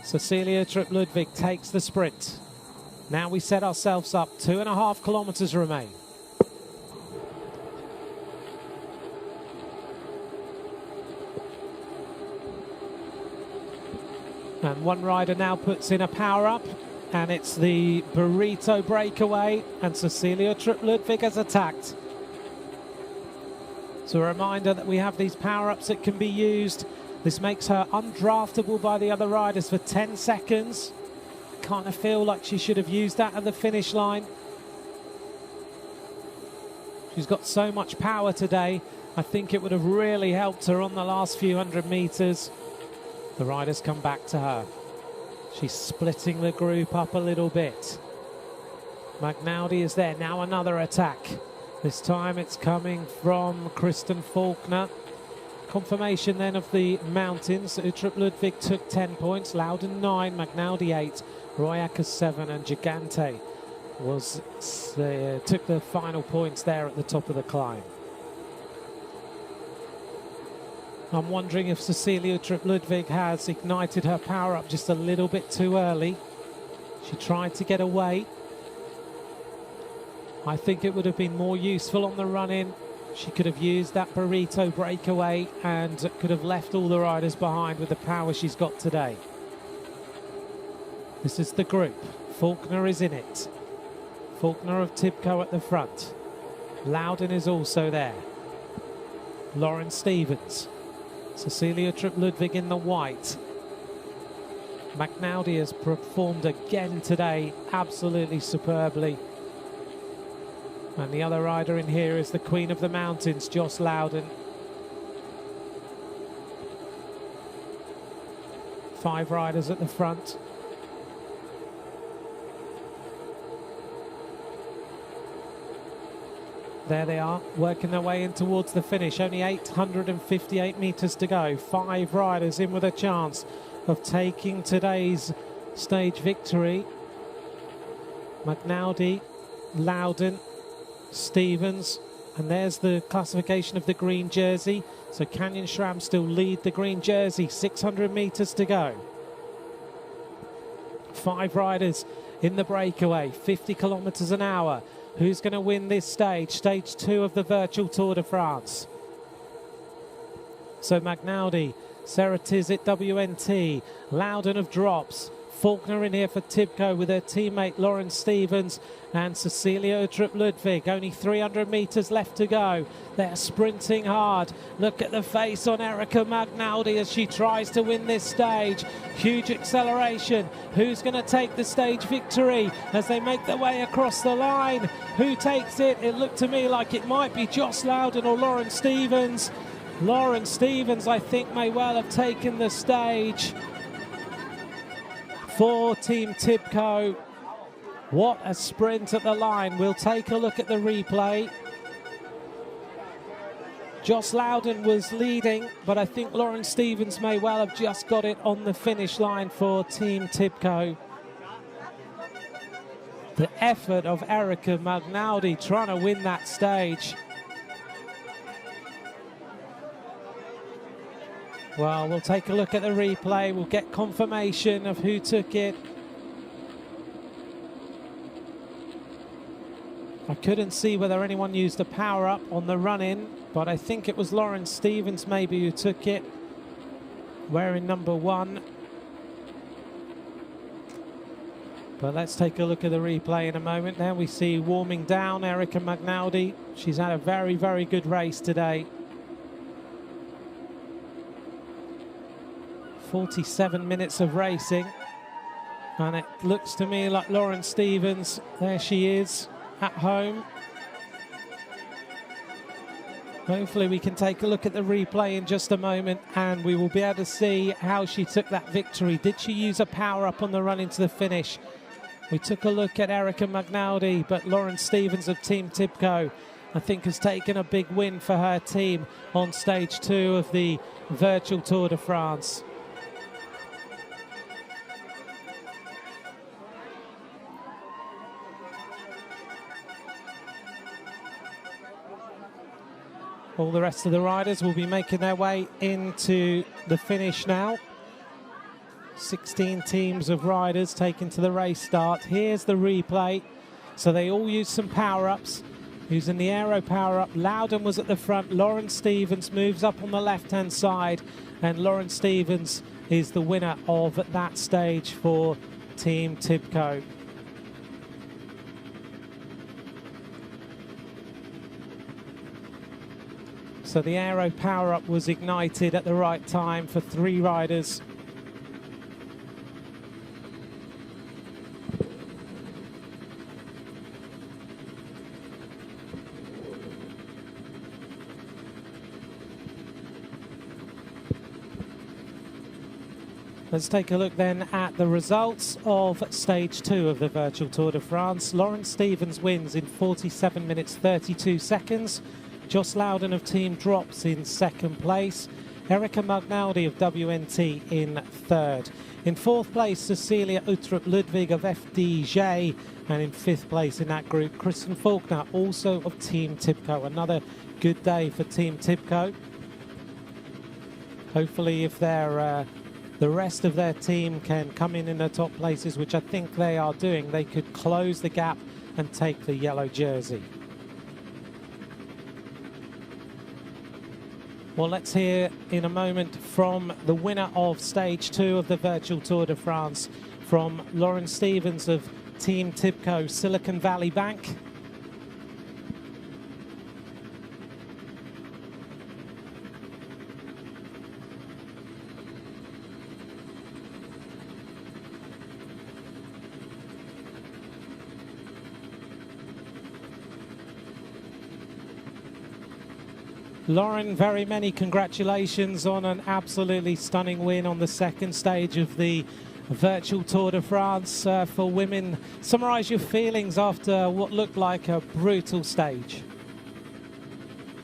Cecilia Uttrup Ludwig takes the sprint. Now we set ourselves up. 2.5 kilometers remain. And one rider now puts in a power-up, and it's the Burrito breakaway, and Cecilia Uttrup Ludwig has attacked. So a reminder that we have these power-ups that can be used. This makes her undraftable by the other riders for 10 seconds. Kind of feel like she should have used that at the finish line. She's got so much power today. I think it would have really helped her on the last few hundred meters. The riders come back to her. She's splitting the group up a little bit. McNally is there. Now another attack. This time it's coming from Kristen Faulkner. Confirmation then of the mountains. Uttrup Ludwig took 10 points, Loudon 9, McNally 8, Royakas 7, and Gigante took the final points there at the top of the climb. I'm wondering if Cecilia Uttrup Ludwig has ignited her power up just a little bit too early. She tried to get away. I think it would have been more useful on the run-in. She could have used that Burrito breakaway and could have left all the riders behind with the power she's got today. This is the group. Faulkner is in it. Faulkner of Tibco at the front. Loudon is also there. Lauren Stevens. Cecilia Uttrup Ludwig in the white. McNally has performed again today absolutely superbly. And the other rider in here is the Queen of the Mountains, Joss Loudon. 5 riders at the front. There they are, working their way in towards the finish. Only 858 meters to go. 5 riders in with a chance of taking today's stage victory. McNally, Loudon, Stevens, and there's the classification of the green jersey. So Canyon SRAM still lead the green jersey. 600 meters to go. 5 riders in the breakaway, 50 kilometers an hour. Who's going to win this stage? Stage 2 of the virtual Tour de France. So McNally, Sarah Tizet, WNT, Loudon of Drops, Faulkner in here for Tibco with her teammate Lauren Stevens, and Cecilia Uttrup Ludwig. Only 300 meters left to go. They're sprinting hard. Look at the face on Erica McNally as she tries to win this stage. Huge acceleration. Who's going to take the stage victory as they make their way across the line? Who takes it? It looked to me like it might be Joss Loudon or Lauren Stevens. Lauren Stevens, I think, may well have taken the stage for Team Tibco. What a sprint at the line. We'll take a look at the replay. Joss Loudon was leading, but I think Lauren Stevens may well have just got it on the finish line for Team Tibco. The effort of Erica McNally trying to win that stage. Well, we'll take a look at the replay. We'll get confirmation of who took it. I couldn't see whether anyone used a power-up on the run-in, but I think it was Lauren Stevens maybe who took it. wearing number 1. But let's take a look at the replay in a moment. There we see warming down Erika Magnaldi. She's had a very, very good race today. 47 minutes of racing. And it looks to me like Lauren Stephens, there she is at home. Hopefully we can take a look at the replay in just a moment and we will be able to see how she took that victory. Did she use a power-up on the run into the finish? We took a look at Erika Magnaldi, but Lauren Stephens of Team Tibco, I think, has taken a big win for her team on stage 2 of the virtual Tour de France. All the rest of the riders will be making their way into the finish now. 16 teams of riders taken to the race start. Here's the replay. So they all used some power-ups. Using the aero power-up, Loudon was at the front. Lauren Stephens moves up on the left-hand side. And Lauren Stephens is the winner of that stage for Team Tibco. So the aero power-up was ignited at the right time for 3 riders. Let's take a look then at the results of stage 2 of the virtual Tour de France. Lauren Stephens wins in 47 minutes 32 seconds. Joss Loudon of Team Drops in 2nd place. Erika Magnaldi of WNT in 3rd. In 4th place, Cecilia Uttrup Ludwig of FDJ. And in 5th place in that group, Kristen Faulkner, also of Team Tibco. Another good day for Team Tibco. Hopefully, if they're the rest of their team can come in the top places, which I think they are doing, they could close the gap and take the yellow jersey. Well, let's hear in a moment from the winner of stage 2 of the virtual Tour de France, from Lauren Stephens of Team Tibco Silicon Valley Bank. Lauren, very many congratulations on an absolutely stunning win on the 2nd stage of the virtual Tour de France for women. Summarise your feelings after what looked like a brutal stage.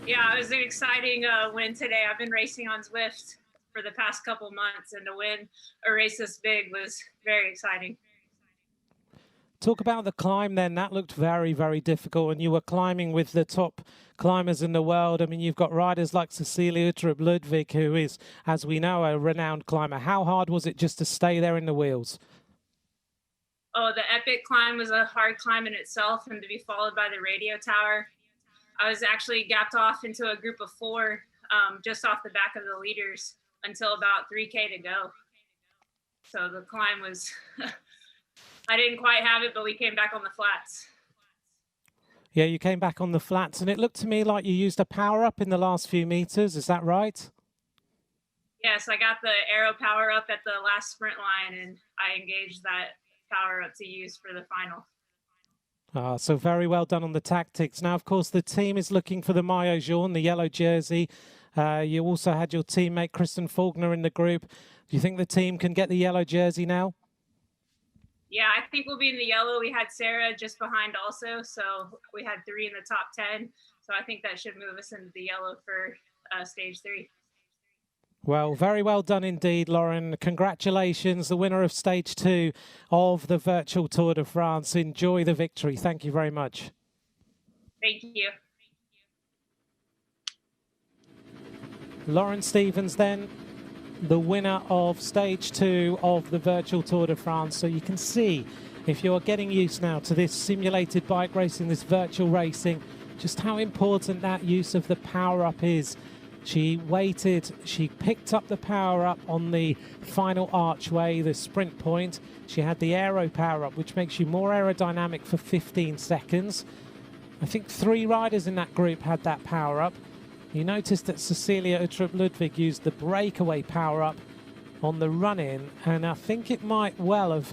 Yeah, it was an exciting win today. I've been racing on Zwift for the past couple months, and to win a race this big was very exciting. Talk about the climb then. That looked very, very difficult, and you were climbing with the top climbers in the world. I mean, you've got riders like Cecilia Uttrup Ludwig, who is, as we know, a renowned climber. How hard was it just to stay there in the wheels? Oh, the epic climb was a hard climb in itself, and to be followed by the radio tower. I was actually gapped off into a group of 4 just off the back of the leaders until about 3K to go. So the climb was... I didn't quite have it, but we came back on the flats. Yeah, you came back on the flats, and it looked to me like you used a power-up in the last few meters. Is that right? Yes, I got the aero power-up at the last sprint line, and I engaged that power-up to use for the final. So very well done on the tactics. Now, of course, the team is looking for the maillot jaune, the yellow jersey. You also had your teammate Kristen Faulkner in the group. Do you think the team can get the yellow jersey now? Yeah, I think we'll be in the yellow. We had Sarah just behind also, so we had 3 in the top 10. So I think that should move us into the yellow for stage 3. Well, very well done indeed, Lauren. Congratulations, the winner of stage 2 of the virtual Tour de France. Enjoy the victory. Thank you very much. Thank you. Lauren Stephens then, the winner of stage 2 of the virtual Tour de France. So you can see, if you're getting used now to this simulated bike racing, this virtual racing, just how important that use of the power-up is. She waited, she picked up the power up on the final archway, the sprint point. She had the aero power up, which makes you more aerodynamic for 15 seconds. I think 3 riders in that group had that power up. You noticed that Cecilia Uttrup Ludwig used the breakaway power up on the run-in, and I think it might well have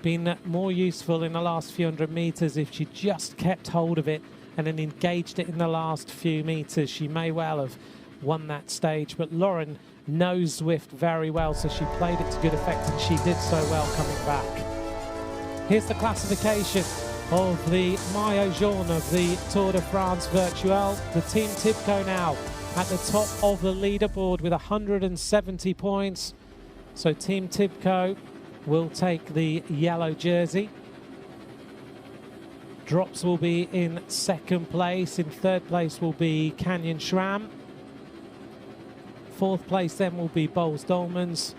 been more useful in the last few hundred meters if she just kept hold of it and then engaged it in the last few meters. She may well have won that stage, but Lauren knows Zwift very well, so she played it to good effect, and she did so well coming back. Here's the classification of the Maillot Jaune of the Tour de France Virtuelle. The Team Tibco now at the top of the leaderboard with 170 points. So Team Tibco will take the yellow jersey. Drops will be in second place. In third place will be Canyon Schramm. Fourth place then will be Boels Dolmans.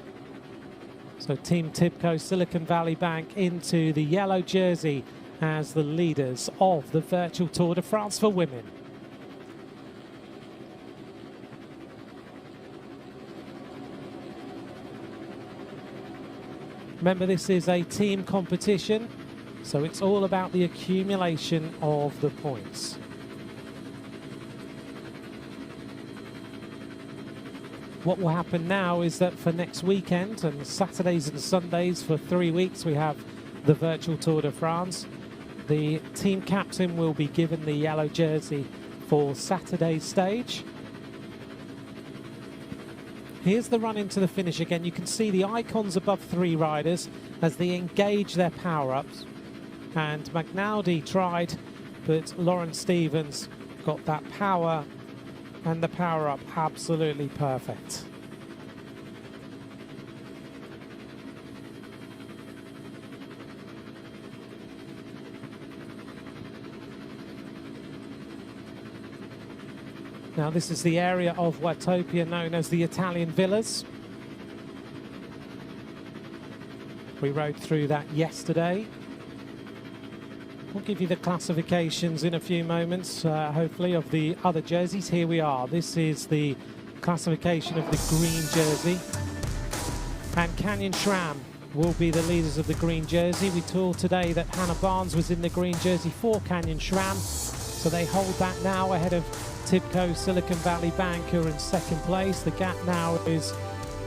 So Team Tibco, Silicon Valley Bank into the yellow jersey as the leaders of the virtual Tour de France for women. Remember, this is a team competition, so it's all about the accumulation of the points. What will happen now is that for next weekend and Saturdays and Sundays for 3 weeks, we have the virtual Tour de France. The team captain will be given the yellow jersey for Saturday's stage. Here's the run into the finish again. You can see the icons above 3 riders as they engage their power-ups. And McNally tried, but Lauren Stevens got that power and the power-up absolutely perfect. Now this is the area of Watopia known as the Italian Villas. We rode through that yesterday. We'll give you the classifications in a few moments, hopefully, of the other jerseys. Here we are. This is the classification of the green jersey. And Canyon Schramm will be the leaders of the green jersey. We told today that Hannah Barnes was in the green jersey for Canyon Schramm. So they hold that now ahead of Tibco, Silicon Valley Bank, who are in second place. The gap now is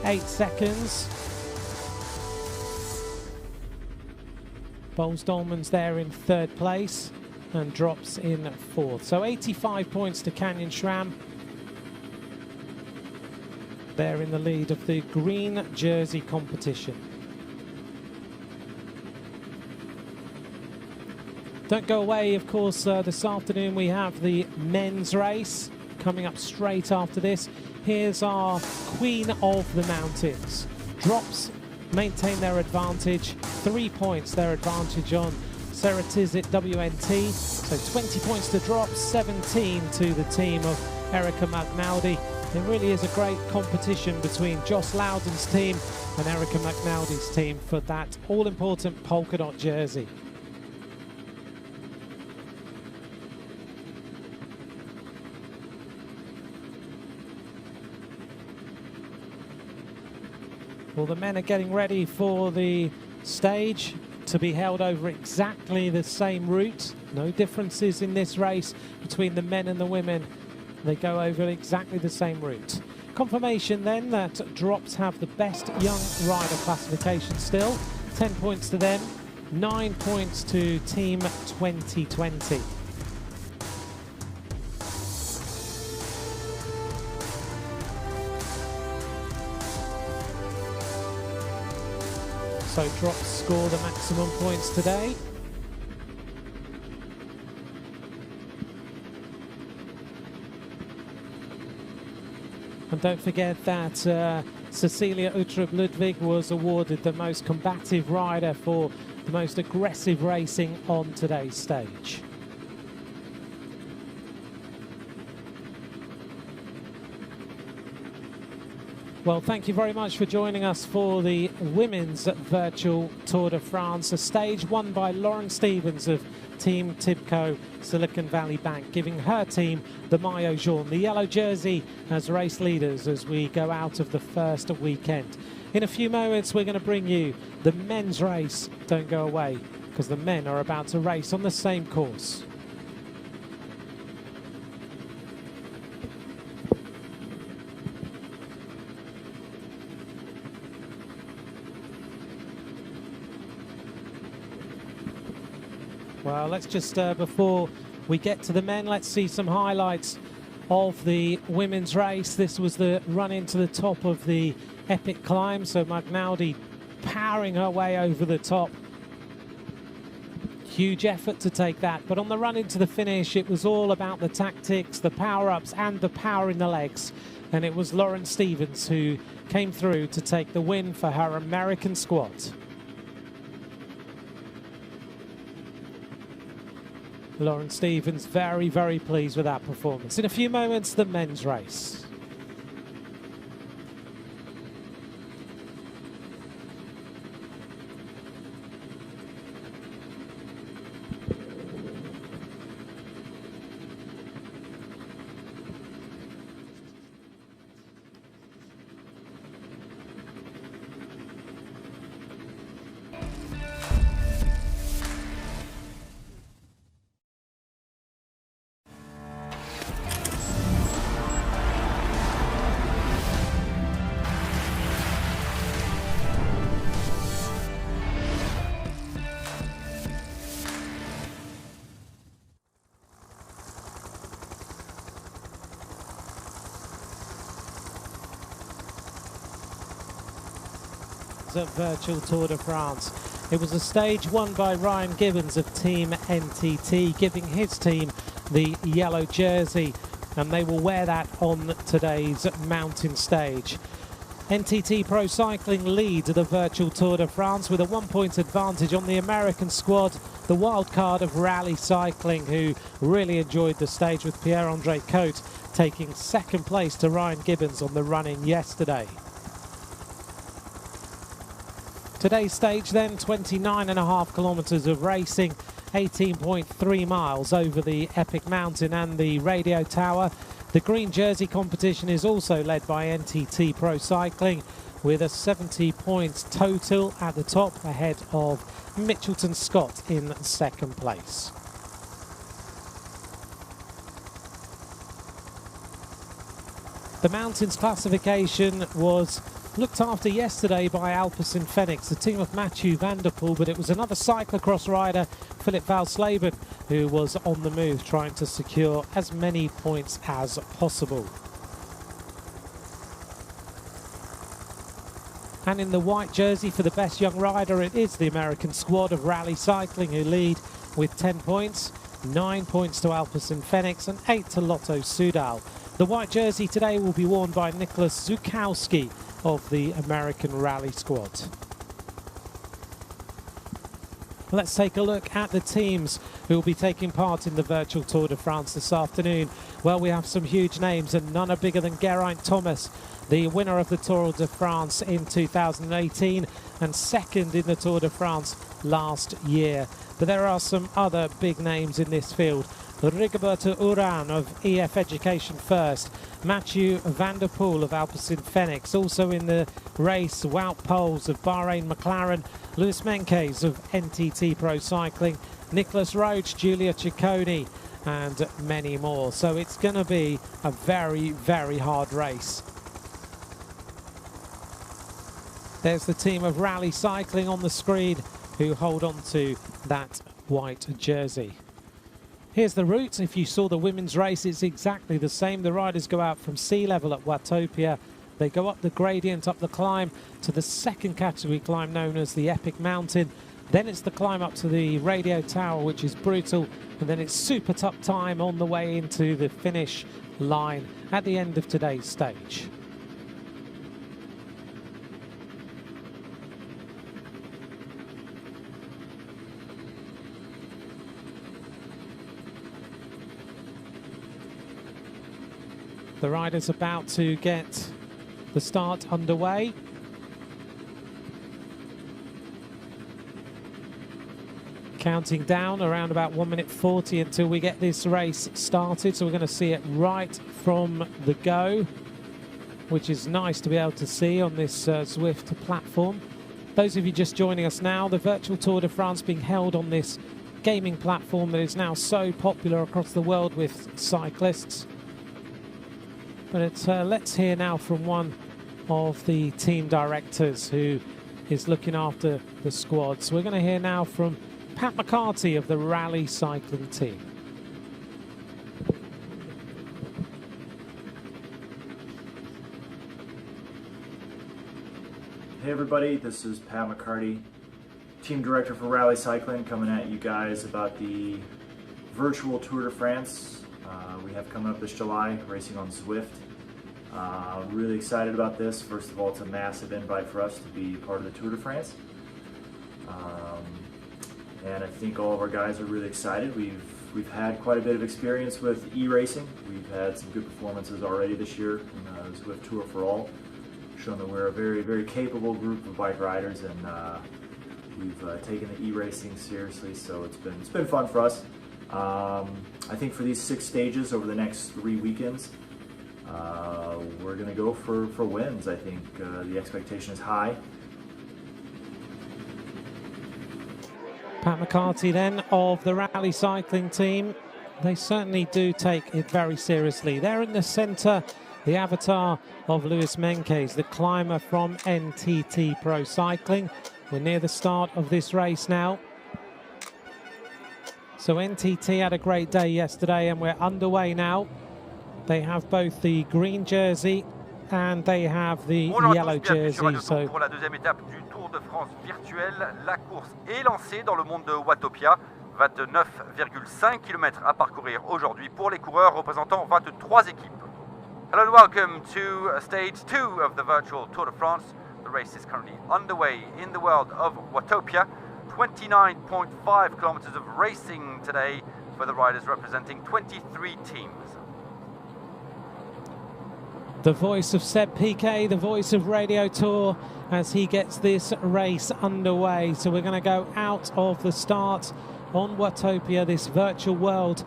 8 seconds. Boels Dolmans there in third place and drops in fourth. So 85 points to Canyon Schramm. They're in the lead of the green jersey competition. Don't go away, of course, this afternoon we have the men's race coming up straight after this. Here's our Queen of the Mountains. Drops maintain their advantage, 3 points their advantage on Sarah Tizet WNT. So 20 points to Drops, 17 to the team of Erica McNally. There really is a great competition between Joss Loudon's team and Erica McNally's team for that all-important polka dot jersey. Well, the men are getting ready for the stage to be held over exactly the same route. No differences in this race between the men and the women. They go over exactly the same route. Confirmation then that Drops have the best young rider classification still. 10 points to them, 9 points to Team 2020. So Drops score the maximum points today. And don't forget that Cecilia Uttrup Ludwig was awarded the most combative rider for the most aggressive racing on today's stage. Well, thank you very much for joining us for the Women's Virtual Tour de France, a stage won by Lauren Stevens of Team Tibco Silicon Valley Bank, giving her team the maillot jaune, the yellow jersey, as race leaders as we go out of the first weekend. In a few moments, we're going to bring you the men's race. Don't go away, because the men are about to race on the same course. Well, let's just, before we get to the men, let's see some highlights of the women's race. This was the run into the top of the epic climb, so Magnaldi powering her way over the top. Huge effort to take that, but on the run into the finish, it was all about the tactics, the power-ups and the power in the legs. And it was Lauren Stevens who came through to take the win for her American squad. Lauren Stevens very, very pleased with that performance. In a few moments, the men's race. At Virtual Tour de France. It was a stage won by Ryan Gibbons of Team NTT, giving his team the yellow jersey, and they will wear that on today's mountain stage. NTT Pro Cycling lead the Virtual Tour de France with a 1-point advantage on the American squad, the wild card of Rally Cycling, who really enjoyed the stage, with Pierre-Andre Cote taking second place to Ryan Gibbons on the run-in yesterday. Today's stage then, 29.5 kilometres of racing, 18.3 miles over the epic mountain and the radio tower. The green jersey competition is also led by NTT Pro Cycling with a 70 points total at the top, ahead of Mitchelton Scott in second place. The mountains classification was looked after yesterday by Alpecin Fenix, the team of Mathieu van der Poel, but it was another cyclocross rider, Philip Valsleben, who was on the move trying to secure as many points as possible. And in the white jersey for the best young rider, it is the American squad of Rally Cycling who lead with 10 points, 9 points to Alpecin Fenix and 8 to Lotto Soudal. The white jersey today will be worn by Nicholas Zukowski of the American Rally squad. Let's take a look at the teams who will be taking part in the Virtual Tour de France this afternoon. Well, we have some huge names, and none are bigger than Geraint Thomas, the winner of the Tour de France in 2018 and second in the Tour de France last year. But there are some other big names in this field. Rigoberto Urán of EF Education First, Mathieu van der Poel of Alpecin Fenix, also in the race Wout Poels of Bahrain McLaren, Luis Menkes of NTT Pro Cycling, Nicholas Roach, Giulia Ciccone and many more. So it's going to be a very, very hard race. There's the team of Rally Cycling on the screen who hold on to that white jersey. Here's the route. If you saw the women's race, it's exactly the same. The riders go out from sea level at Watopia. They go up the gradient, up the climb to the second category climb known as the Epic Mountain. Then it's the climb up to the radio tower, which is brutal. And then it's super tough time on the way into the finish line at the end of today's stage. The rider's about to get the start underway. Counting down around about 1 minute 40 until we get this race started. So we're going to see it right from the go, which is nice to be able to see on this Zwift platform. Those of you just joining us now, the virtual Tour de France being held on this gaming platform that is now so popular across the world with cyclists. But let's hear now from one of the team directors who is looking after the squad. So we're going to hear now from Pat McCarty of the Rally Cycling team. Hey everybody, this is Pat McCarty, Team Director for Rally Cycling, coming at you guys about the virtual Tour de France we have coming up this July, racing on Zwift. Really excited about this. First of all, it's a massive invite for us to be part of the Tour de France. And I think all of our guys are really excited. We've had quite a bit of experience with e-racing. We've had some good performances already this year in the Zwift Tour for All, shown that we're a very, very capable group of bike riders, and we've taken the e-racing seriously, so it's been fun for us. I think for these 6 stages over the next 3 weekends, we're going to go for wins. I think the expectation is high. Pat McCarty then of the Rally Cycling team. They certainly do take it very seriously. They're in the centre, the avatar of Luis Menkes, the climber from NTT Pro Cycling. We're near the start of this race now. So NTT had a great day yesterday and we're underway now. They have both the green jersey and they have the yellow jersey. So pour la deuxième étape du Tour de France virtuel, la course est lancée dans le monde de Watopia. 29,5 km à parcourir aujourd'hui pour les coureurs représentant 23 équipes. Hello and welcome to stage 2 of the virtual Tour de France. The race is currently underway in the world of Watopia. 29.5 kilometers of racing today for the riders representing 23 teams. The voice of Seb Piquet, the voice of Radio Tour, as he gets this race underway. So we're going to go out of the start on Watopia, this virtual world,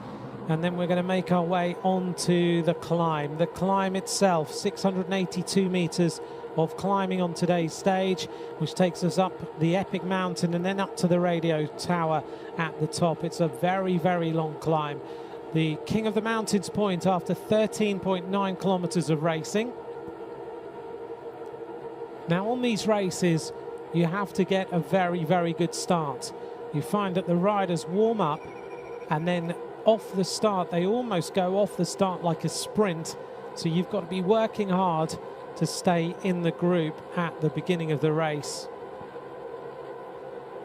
and then we're going to make our way onto the climb. The climb itself, 682 meters of climbing on today's stage, which takes us up the epic mountain and then up to the radio tower at the top. It's a very, very long climb. The King of the Mountains point after 13.9 kilometers of racing. Now on these races, you have to get a very, very good start. You find that the riders warm up and then off the start, they almost go off the start like a sprint. So you've got to be working hard to stay in the group at the beginning of the race.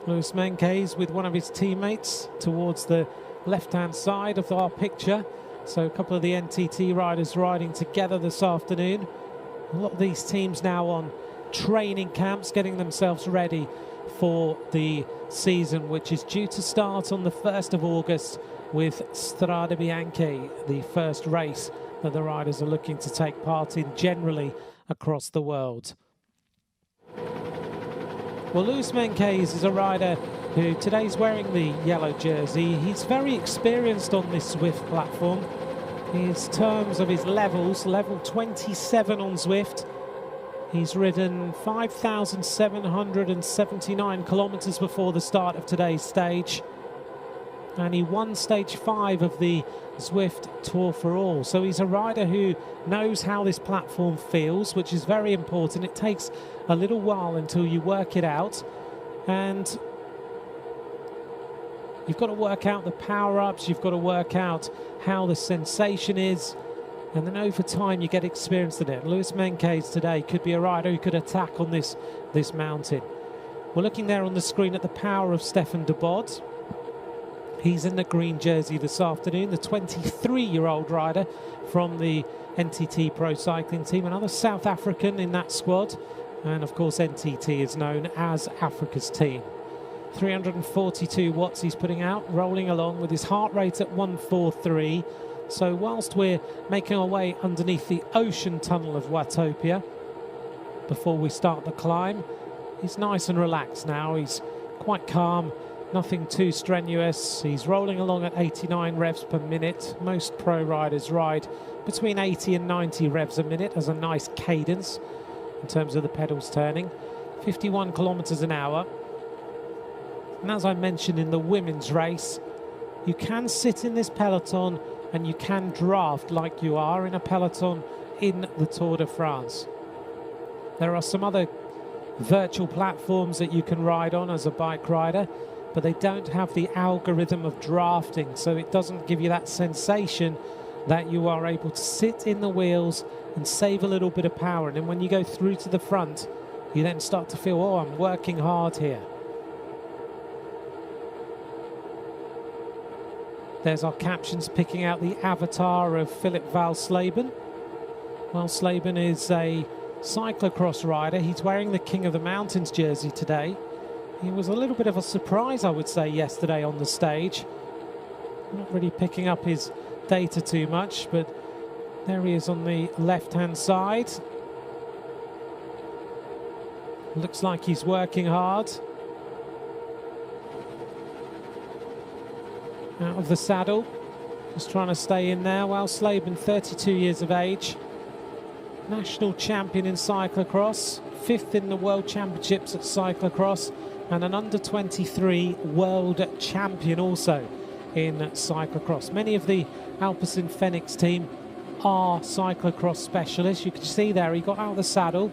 Luis Menkes with one of his teammates towards the left-hand side of our picture. So a couple of the NTT riders riding together this afternoon. A lot of these teams now on training camps, getting themselves ready for the season, which is due to start on the 1st of August with Strade Bianche, the first race that the riders are looking to take part in generally across the world. Well, Luis Menkes is a rider who today's wearing the yellow jersey. He's very experienced on this Zwift platform. In terms of his levels, level 27 on Zwift. He's ridden 5,779 kilometers before the start of today's stage. And he won stage 5 of the Zwift Tour for All. So he's a rider who knows how this platform feels, which is very important. It takes a little while until you work it out. And you've got to work out the power-ups, you've got to work out how the sensation is, and then over time you get experience in it. Luis Menkes today could be a rider who could attack on this mountain. We're looking there on the screen at the power of Stefan de Bod. He's in the green jersey this afternoon, the 23-year-old rider from the NTT Pro Cycling team, another South African in that squad. And of course NTT is known as Africa's team. 342 watts he's putting out, rolling along with his heart rate at 143. So whilst we're making our way underneath the ocean tunnel of Watopia, before we start the climb. He's nice and relaxed now. He's quite calm, nothing too strenuous. He's rolling along at 89 revs per minute. Most pro riders ride between 80 and 90 revs a minute as a nice cadence in terms of the pedals turning. 51 kilometers an hour. And as I mentioned in the women's race, you can sit in this peloton and you can draft like you are in a peloton in the Tour de France. There are some other virtual platforms that you can ride on as a bike rider, but they don't have the algorithm of drafting, so it doesn't give you that sensation that you are able to sit in the wheels and save a little bit of power. And then when you go through to the front, you then start to feel, oh, I'm working hard here. There's our captions picking out the avatar of Philip Valsleben. Valsleben is a cyclocross rider. He's wearing the King of the Mountains jersey today. He was a little bit of a surprise, I would say, yesterday on the stage. Not really picking up his data too much, but there he is on the left-hand side. Looks like he's working hard. Out of the saddle, just trying to stay in there. Valsleben, 32 years of age, national champion in cyclocross, 5th in the World Championships at cyclocross, and an under-23 world champion also in cyclocross. Many of the Alpecin Fenix team are cyclocross specialists. You can see there he got out of the saddle,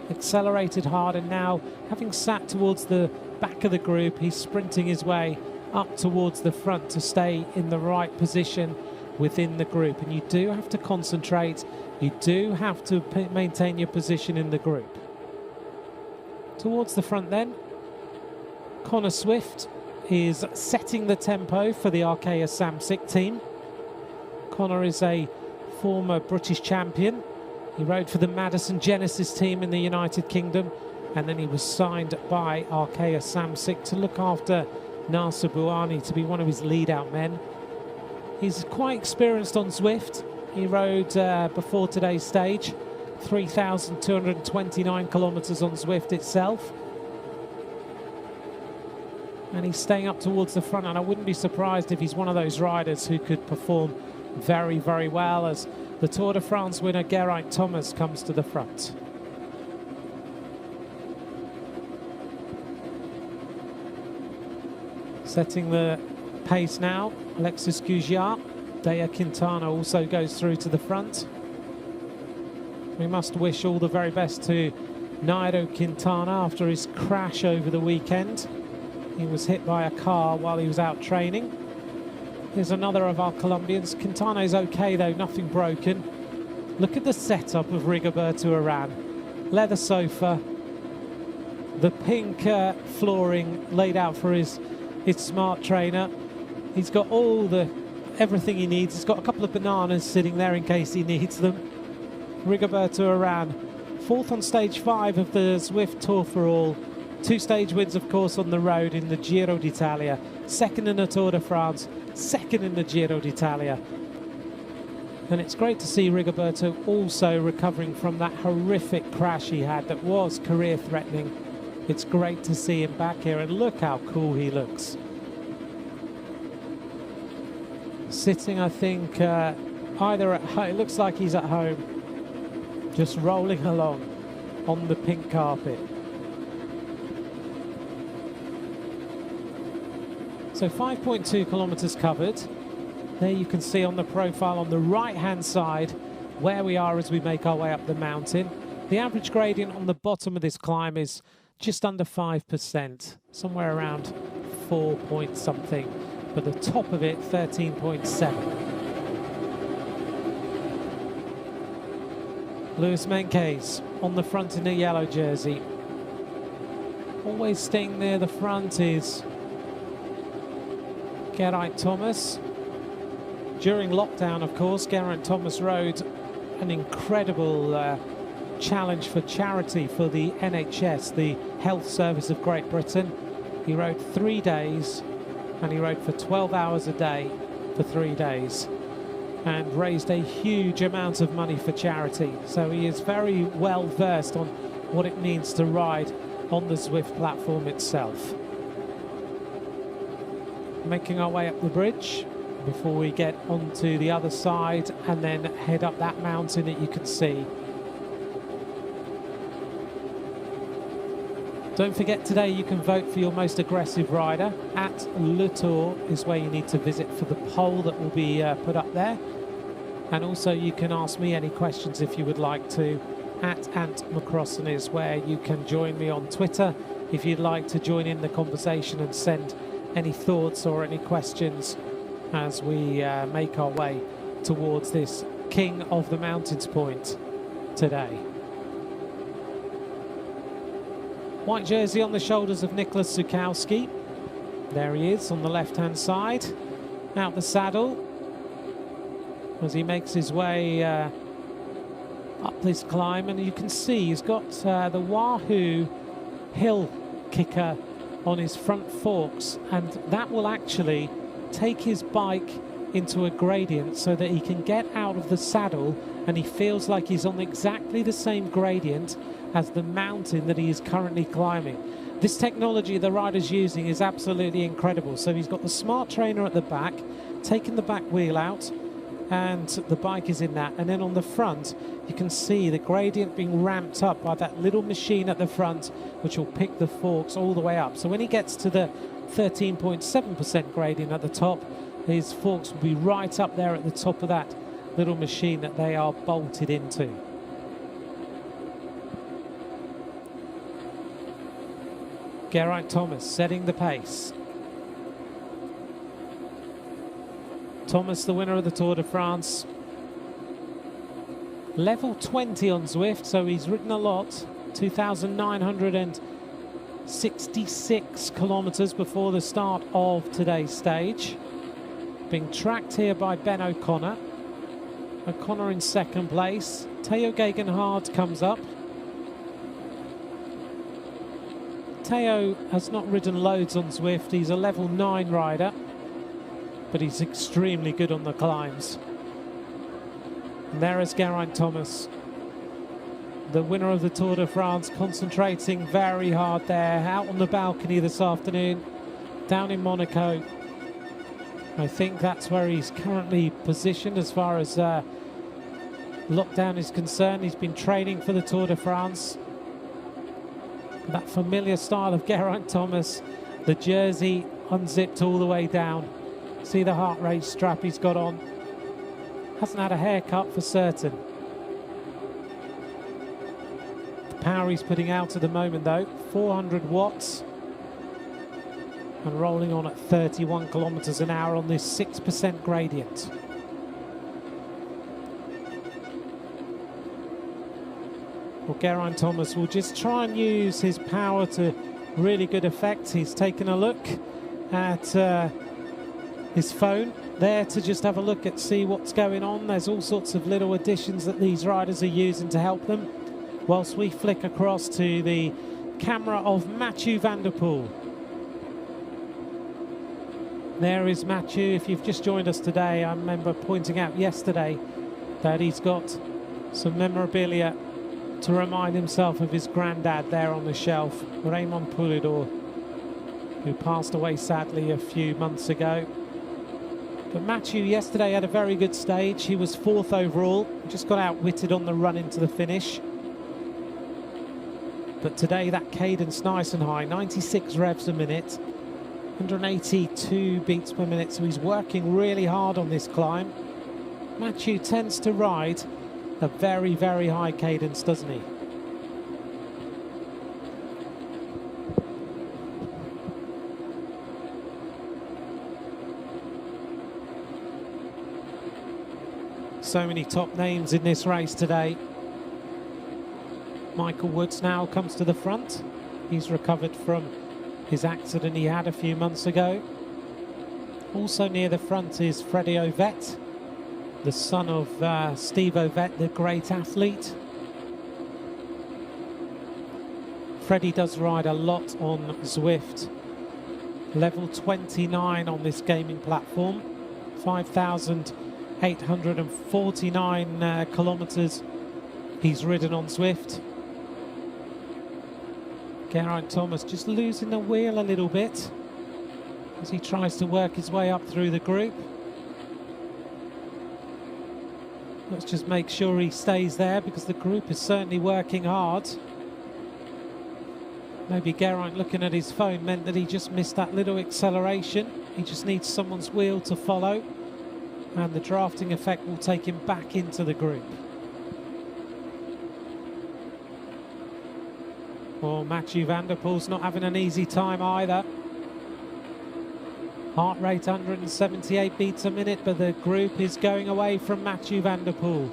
accelerated hard, and now, having sat towards the back of the group, he's sprinting his way up towards the front to stay in the right position within the group. And you do have to concentrate, you do have to maintain your position in the group. Towards the front then, Connor Swift is setting the tempo for the Arkea Samsic team. Connor is a former British champion. He rode for the Madison Genesis team in the United Kingdom, and then he was signed by Arkea Samsic to look after Nasser Bouhanni, to be one of his lead-out men. He's quite experienced on Zwift. He rode before today's stage, 3,229 kilometers on Zwift itself. And he's staying up towards the front, and I wouldn't be surprised if he's one of those riders who could perform very, very well as the Tour de France winner Geraint Thomas comes to the front. Setting the pace now, Alexis Goujiat. Dea Quintana also goes through to the front. We must wish all the very best to Nairo Quintana after his crash over the weekend. He was hit by a car while he was out training. Here's another of our Colombians. Quintana is okay though, nothing broken. Look at the setup of Rigoberto Urán. Leather sofa, the pink flooring laid out for his smart trainer. He's got everything he needs. He's got a couple of bananas sitting there in case he needs them. Rigoberto Urán, 4th on stage 5 of the Zwift Tour for All. 2 stage wins, of course, on the road in the Giro d'Italia. 2nd in the Tour de France, 2nd in the Giro d'Italia. And it's great to see Rigoberto also recovering from that horrific crash he had that was career-threatening. It's great to see him back here, and look how cool he looks. Sitting, I think, either at home, it looks like he's at home, just rolling along on the pink carpet. So 5.2 kilometers covered. There you can see on the profile on the right-hand side where we are as we make our way up the mountain. The average gradient on the bottom of this climb is just under 5%, somewhere around 4 point something, but the top of it 13.7. Luis Meintjes on the front in a yellow jersey. Always staying near the front is Geraint Thomas. During lockdown, of course, Geraint Thomas rode an incredible challenge for charity for the NHS, the Health Service of Great Britain. He rode 3 days, and he rode for 12 hours a day for 3 days and raised a huge amount of money for charity. So he is very well versed on what it means to ride on the Zwift platform itself. Making our way up the bridge before we get onto the other side and then head up that mountain that you can see. Don't forget, today you can vote for your most aggressive rider. At Le Tour is where you need to visit for the poll that will be put up there. And also you can ask me any questions if you would like to. At Ant McCrossan is where you can join me on Twitter if you'd like to join in the conversation and send any thoughts or any questions as we make our way towards this King of the Mountains point today. White jersey on the shoulders of Nicholas Zukowski. There he is on the left-hand side, out the saddle as he makes his way up this climb, and you can see he's got the Wahoo hill kicker on his front forks, and that will actually take his bike into a gradient so that he can get out of the saddle and he feels like he's on exactly the same gradient as the mountain that he is currently climbing. This technology the rider's using is absolutely incredible. So he's got the smart trainer at the back, taking the back wheel out, and the bike is in that. And then on the front, you can see the gradient being ramped up by that little machine at the front, which will pick the forks all the way up. So when he gets to the 13.7% gradient at the top, his forks will be right up there at the top of that little machine that they are bolted into. Geraint Thomas setting the pace. Thomas, the winner of the Tour de France. Level 20 on Zwift, so he's ridden a lot. 2,966 kilometers before the start of today's stage. Being tracked here by Ben O'Connor. O'Connor in second place. Tao Geoghegan Hart comes up. Tao has not ridden loads on Zwift. He's a level 9 rider, but he's extremely good on the climbs. And there is Geraint Thomas, the winner of the Tour de France, concentrating very hard there, out on the balcony this afternoon, down in Monaco. I think that's where he's currently positioned as far as lockdown is concerned. He's been training for the Tour de France. That familiar style of Geraint Thomas, the jersey unzipped all the way down. See the heart rate strap he's got on. Hasn't had a haircut for certain. The power he's putting out at the moment though, 400 watts. And rolling on at 31 kilometers an hour on this 6% gradient. Well, Geraint Thomas will just try and use his power to really good effect. He's taken a look at his phone there to just have a look at, see what's going on. There's all sorts of little additions that these riders are using to help them. Whilst we flick across to the camera of Mathieu van der Poel. There is Mathieu. If you've just joined us today, I remember pointing out yesterday that he's got some memorabilia to remind himself of his granddad there on the shelf, Raymond Poulidor, who passed away sadly a few months ago. But Mathieu yesterday had a very good stage. He was 4th overall, just got outwitted on the run into the finish. But today that cadence nice and high, 96 revs a minute, 182 beats per minute, so he's working really hard on this climb. Mathieu tends to ride a very, very high cadence, doesn't he? So many top names in this race today. Michael Woods now comes to the front. He's recovered from his accident he had a few months ago. Also near the front is Freddie Ovett, the son of Steve Ovett, the great athlete. Freddie does ride a lot on Zwift. Level 29 on this gaming platform. 5,849 kilometers he's ridden on Zwift. Geraint Thomas just losing the wheel a little bit as he tries to work his way up through the group. Let's just make sure he stays there because the group is certainly working hard. Maybe Geraint looking at his phone meant that he just missed that little acceleration. He just needs someone's wheel to follow, and the drafting effect will take him back into the group. Well, Mathieu van der Poel's not having an easy time either. Heart rate 178 beats a minute, but the group is going away from Mathieu van der Poel.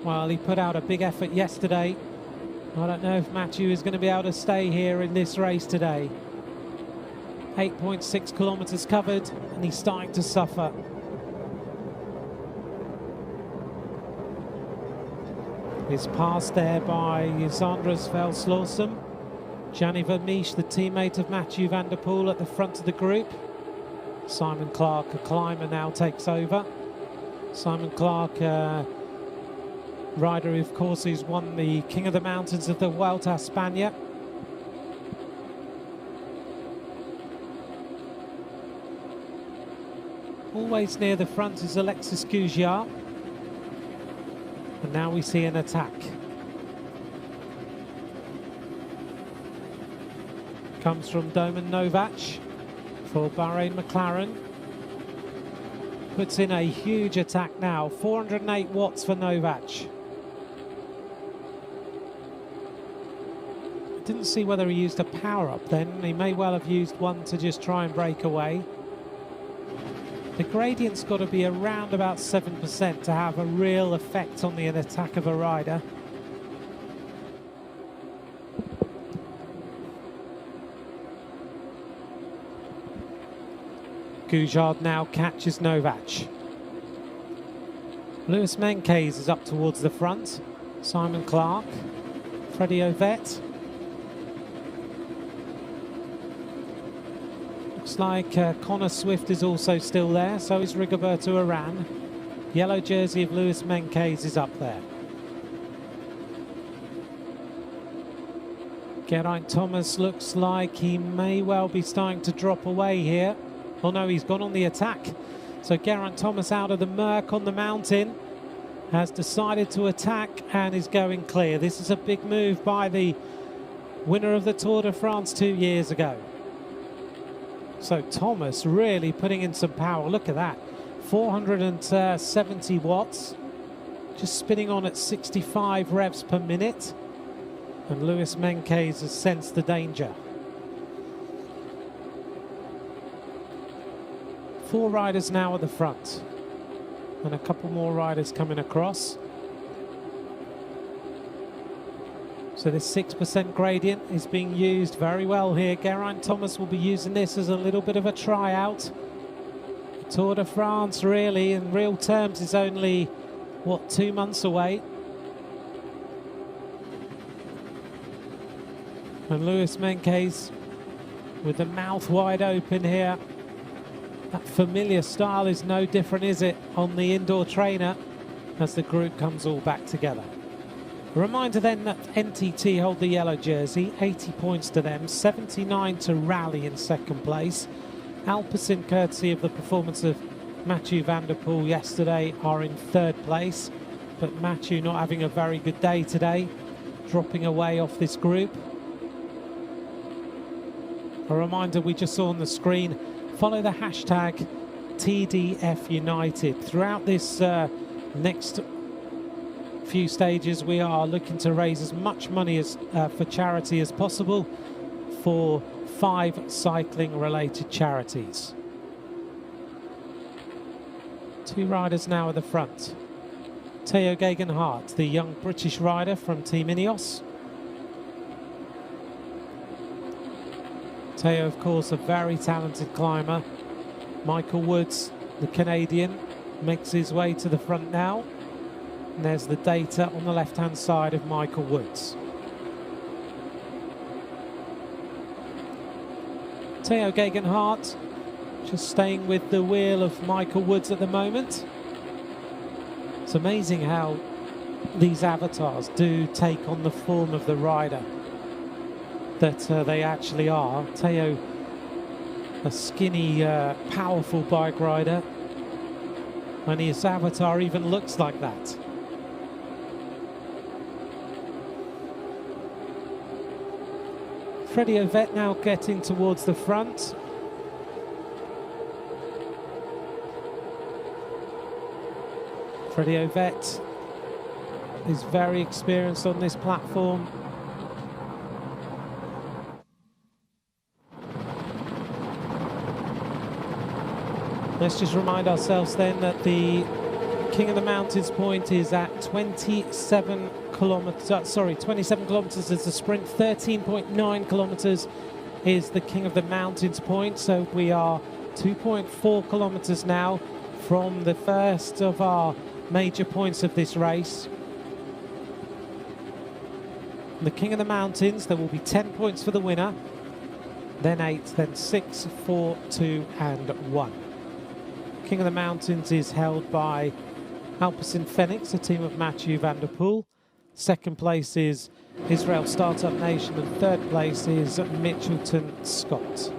Well, he put out a big effort yesterday. I don't know if Mathieu is going to be able to stay here in this race today. 8.6 kilometres covered, and he's starting to suffer. He's passed there by Sandras Velslorsum. Gianni Vermeersch, the teammate of Mathieu van der Poel, at the front of the group. Simon Clark, a climber, now takes over. Simon Clark, rider, of course, who's won the King of the Mountains of the Vuelta a España. Always near the front is Alexis Goujiard. And now we see an attack. Comes from Domen Novac for Bahrain McLaren. Puts in a huge attack now, 408 watts for Novac. Didn't see whether he used a power-up then. He may well have used one to just try and break away. The gradient's got to be around about 7% to have a real effect on the attack of a rider. Goujiard now catches Novac. Lewis Menkes is up towards the front. Simon Clark, Freddie Ovett. Looks like Connor Swift is also still there, so is Rigoberto Urán. Yellow jersey of Lewis Menkes is up there. Geraint Thomas looks like he may well be starting to drop away here. Oh no, he's gone on the attack. So Geraint Thomas out of the murk on the mountain has decided to attack and is going clear. This is a big move by the winner of the Tour de France 2 years ago. So Thomas really putting in some power. Look at that, 470 watts, just spinning on at 65 revs per minute. And Lewis Menkes has sensed the danger. 4 riders now at the front, and a couple more riders coming across. So this 6% gradient is being used very well here. Geraint Thomas will be using this as a little bit of a tryout. Tour de France, really, in real terms, is only, what, 2 months away. And Lewis Menkes with the mouth wide open here. That familiar style is no different, is it, on the indoor trainer as the group comes all back together. A reminder then that NTT hold the yellow jersey, 80 points to them, 79 to Rally in second place. Alpecin, courtesy of the performance of Mathieu van der Poel yesterday, are in third place. But Mathieu not having a very good day today, dropping away off this group. A reminder we just saw on the screen, follow the hashtag TDF United. Throughout this next few stages, we are looking to raise as much money as for charity as possible for 5 cycling related charities. 2 riders now at the front. Tao Geoghegan Hart, the young British rider from Team Ineos. Tao, of course, a very talented climber. Michael Woods, the Canadian, makes his way to the front now. And there's the data on the left-hand side of Michael Woods. Tao Geoghegan Hart just staying with the wheel of Michael Woods at the moment. It's amazing how these avatars do take on the form of the rider that they actually are. Teo, a skinny, powerful bike rider, and his avatar even looks like that. Freddie Ovett now getting towards the front. Freddie Ovett is very experienced on this platform. Let's just remind ourselves then that the King of the Mountains point is at 27 kilometers. 27 kilometers is the sprint. 13.9 kilometers is the King of the Mountains point. So we are 2.4 kilometers now from the first of our major points of this race. The King of the Mountains, there will be 10 points for the winner, then 8, then 6, 4, 2 and 1. King of the Mountains is held by Alpecin Fenix, a team of Mathieu van der Poel. Second place is Israel Startup Nation, and third place is Mitchelton Scott.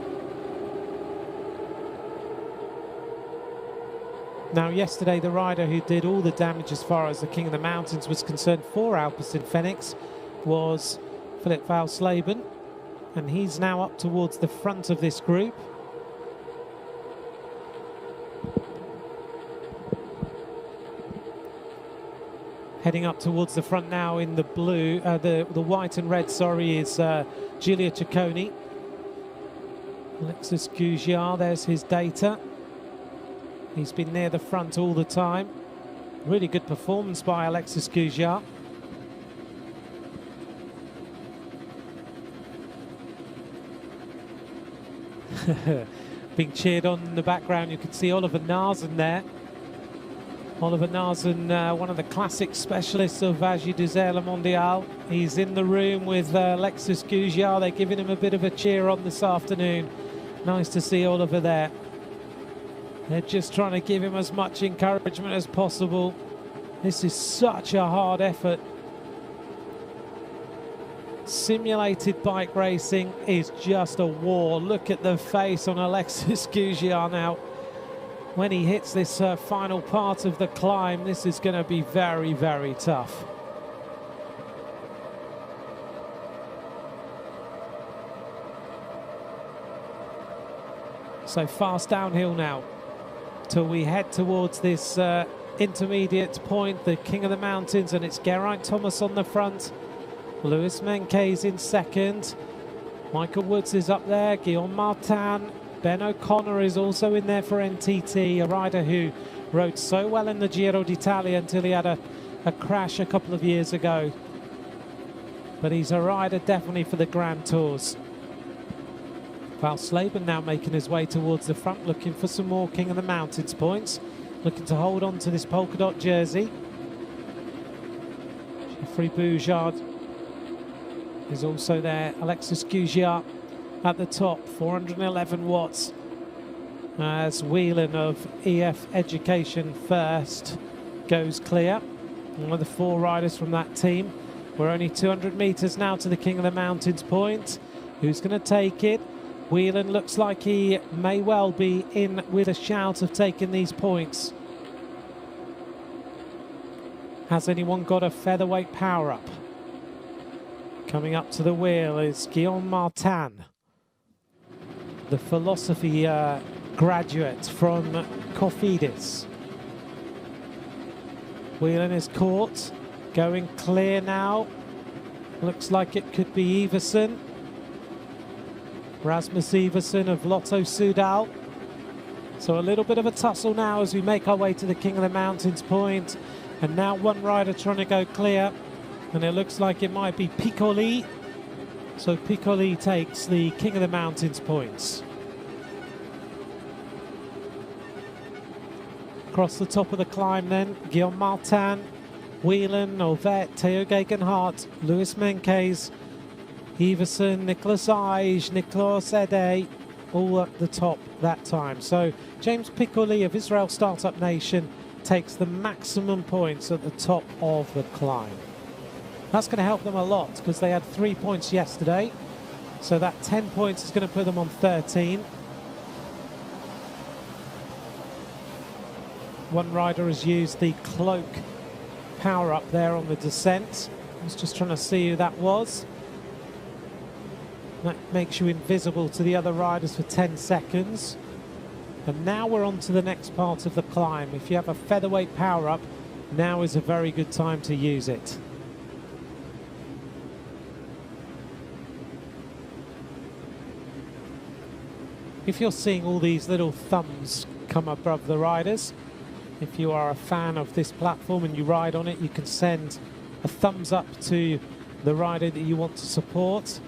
Now, yesterday, the rider who did all the damage as far as the King of the Mountains was concerned for Alpecin Fenix was Philip Valsleben, and he's now up towards the front of this group. Heading up towards the front now in the blue, the white and red, sorry, is Giulio Ciccone. Alexis Goujiar, there's his data. He's been near the front all the time. Really good performance by Alexis Goujiar. Being cheered on in the background, you can see Oliver Naesen there. Oliver Naesen, one of the classic specialists of Agi Désert Le Mondial. He's in the room with Alexis Goujiar. They're giving him a bit of a cheer on this afternoon. Nice to see Oliver there. They're just trying to give him as much encouragement as possible. This is such a hard effort. Simulated bike racing is just a war. Look at the face on Alexis Goujiar now. When he hits this final part of the climb, this is going to be very, very tough. So fast downhill now till we head towards this intermediate point, the King of the Mountains, and it's Geraint Thomas on the front. Lewis Menkes in second. Michael Woods is up there. Guillaume Martin. Ben O'Connor is also in there for NTT, a rider who rode so well in the Giro d'Italia until he had a crash a couple of years ago. But he's a rider definitely for the Grand Tours. Valsleben now making his way towards the front, looking for some more King of the Mountains points. Looking to hold on to this polka dot jersey. Geoffrey Boujard is also there. Alexis Goujiar at the top, 411 watts. As Whelan of EF Education First goes clear. One of the 4 riders from that team. We're only 200 meters now to the King of the Mountains point. Who's going to take it? Whelan looks like he may well be in with a shout of taking these points. Has anyone got a featherweight power-up? Coming up to the wheel is Guillaume Martin, the philosophy graduate from Cofidis. Whelan is caught, going clear now. Looks like it could be Iversen. Rasmus Iversen of Lotto Soudal. So a little bit of a tussle now as we make our way to the King of the Mountains point. And now one rider trying to go clear. And it looks like it might be Piccoli. So Piccoli takes the King of the Mountains points. Across the top of the climb then, Guillaume Martin, Whelan, Ovett, Teo Gegenhardt, Lewis Menkes, Iversen, Nicolas Aige, Nicolas Ede, all at the top that time. So James Piccoli of Israel Startup Nation takes the maximum points at the top of the climb. That's going to help them a lot because they had 3 points yesterday. So that 10 points is going to put them on 13. One rider has used the cloak power up there on the descent. I was just trying to see who that was. That makes you invisible to the other riders for 10 seconds. And now we're on to the next part of the climb. If you have a featherweight power up, now is a very good time to use it. If you're seeing all these little thumbs come above the riders, if you are a fan of this platform and you ride on it, you can send a thumbs up to the rider that you want to support,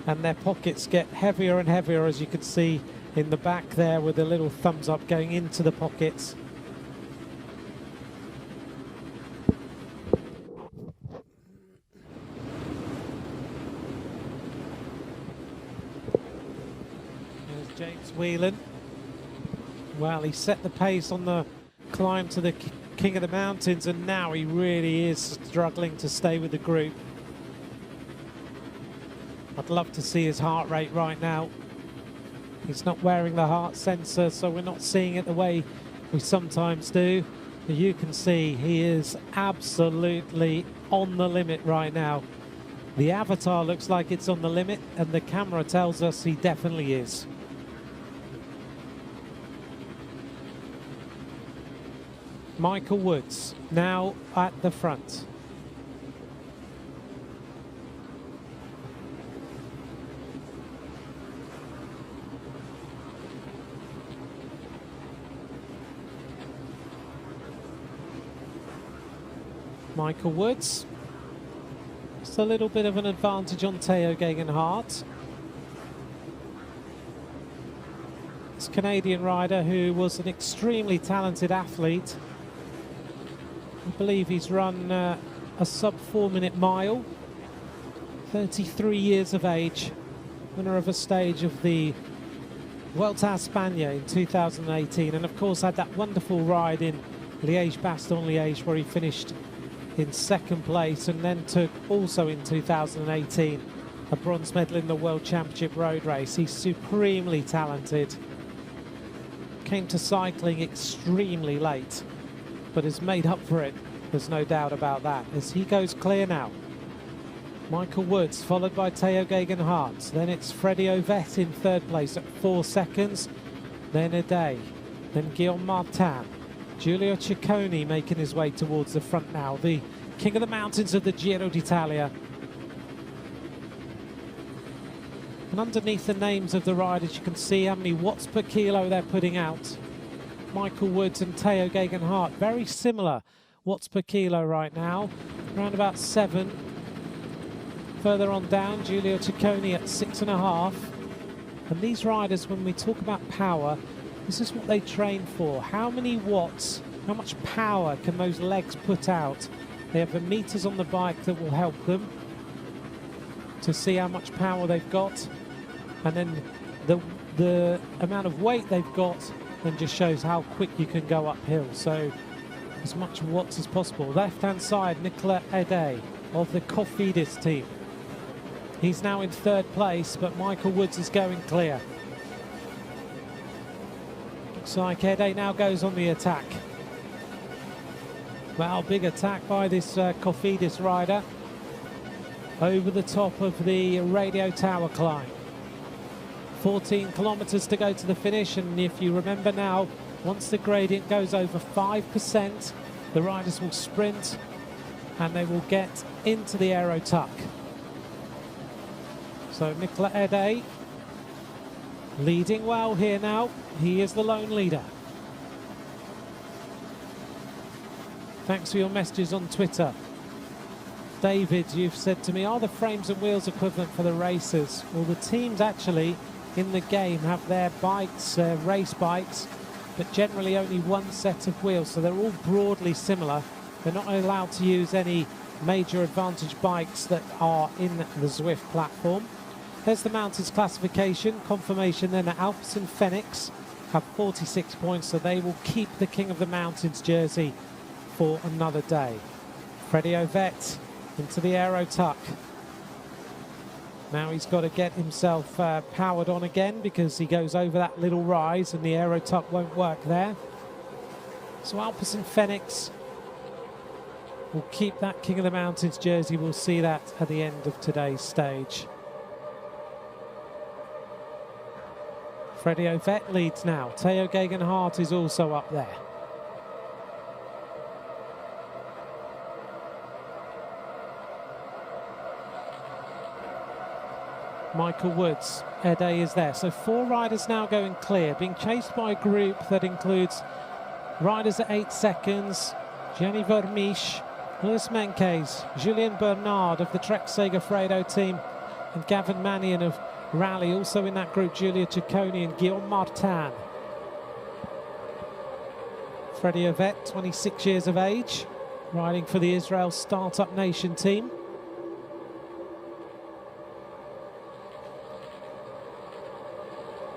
and their pockets get heavier and heavier, as you can see in the back there with the little thumbs up going into the pockets. There's James Whelan. Well, he set the pace on the climb to the King of the Mountains, and now he really is struggling to stay with the group. I'd love to see his heart rate right now. He's not wearing the heart sensor, so we're not seeing it the way we sometimes do. But you can see he is absolutely on the limit right now. The avatar looks like it's on the limit, and the camera tells us he definitely is. Michael Woods now at the front. Michael Woods. Just a little bit of an advantage on Tao Geoghegan Hart. This Canadian rider who was an extremely talented athlete. I believe he's run a sub 4-minute mile. 33 years of age. Winner of a stage of the Vuelta a España in 2018. And of course had that wonderful ride in Liège-Bastogne-Liège where he finished in second place, and then took also in 2018 a bronze medal in the World Championship road race. He's supremely talented. Came to cycling extremely late, but has made up for it. There's no doubt about that. As he goes clear now. Michael Woods, followed by Tao Geoghegan Hart. Then it's Freddie Ovett in third place at 4 seconds. Then Aday. Then Guillaume Martin. Giulio Ciccone making his way towards the front now. The King of the Mountains of the Giro d'Italia. And underneath the names of the riders, you can see how many watts per kilo they're putting out. Michael Woods and Tao Geoghegan Hart, very similar watts per kilo right now, around about 7. Further on down, Giulio Ciccone at 6.5. And these riders, when we talk about power, this is what they train for. How many watts, how much power can those legs put out? They have the meters on the bike that will help them to see how much power they've got. And then the amount of weight they've got then just shows how quick you can go uphill. So as much watts as possible. Left-hand side, Nicolas Aday of the Cofidis team. He's now in third place, but Michael Woods is going clear. Looks like Aday now goes on the attack. Well, big attack by this Cofidis rider over the top of the Radio Tower climb. 14 kilometers to go to the finish, and if you remember now, once the gradient goes over 5%, the riders will sprint and they will get into the aero tuck. So Nicolas Aday leading well here now. He is the lone leader. Thanks for your messages on Twitter. David, you've said to me, are the frames and wheels equivalent for the racers? Well, the teams actually in the game have their bikes, race bikes, but generally only one set of wheels, so they're all broadly similar. They're not allowed to use any major advantage bikes that are in the Zwift platform. There's the mountains classification, confirmation then at Alpecin Fenix. have 46 points, so they will keep the King of the Mountains jersey for another day. Freddie Ovett into the aero tuck. Now he's got to get himself powered on again because he goes over that little rise and the aero tuck won't work there. So Alpecin Fenix will keep that King of the Mountains jersey. We'll see that at the end of today's stage. Freddie Ovett leads now. Theo Geoghegan-Hart is also up there. Michael Woods, Ede is there. So 4 riders now going clear, being chased by a group that includes riders at 8 seconds, Gianni Vermeersch, Luis Meintjes, Julien Bernard of the Trek Segafredo team, and Gavin Mannion of Rally. Also in that group, Giulia Ciccone and Guillaume Martin. Freddie Ovett, 26 years of age, riding for the Israel Startup Nation team.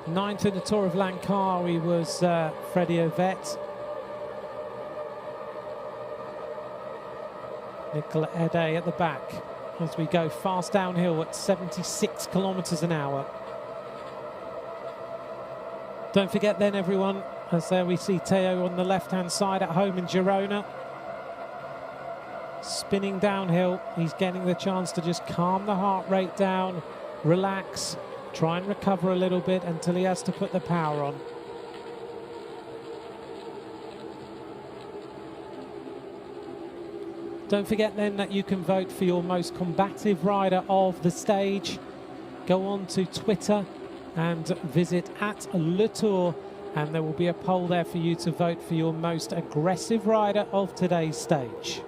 Ninth in the Tour of Langkawi was Freddie Ovett. Nicola Ede at the back as we go fast downhill at 76 kilometers an hour. Don't forget then, everyone, as there we see Theo on the left-hand side at home in Girona. Spinning downhill, he's getting the chance to just calm the heart rate down, relax, try and recover a little bit until he has to put the power on. Don't forget then that you can vote for your most combative rider of the stage. Go on to Twitter and visit @LeTour, and there will be a poll there for you to vote for your most aggressive rider of today's stage.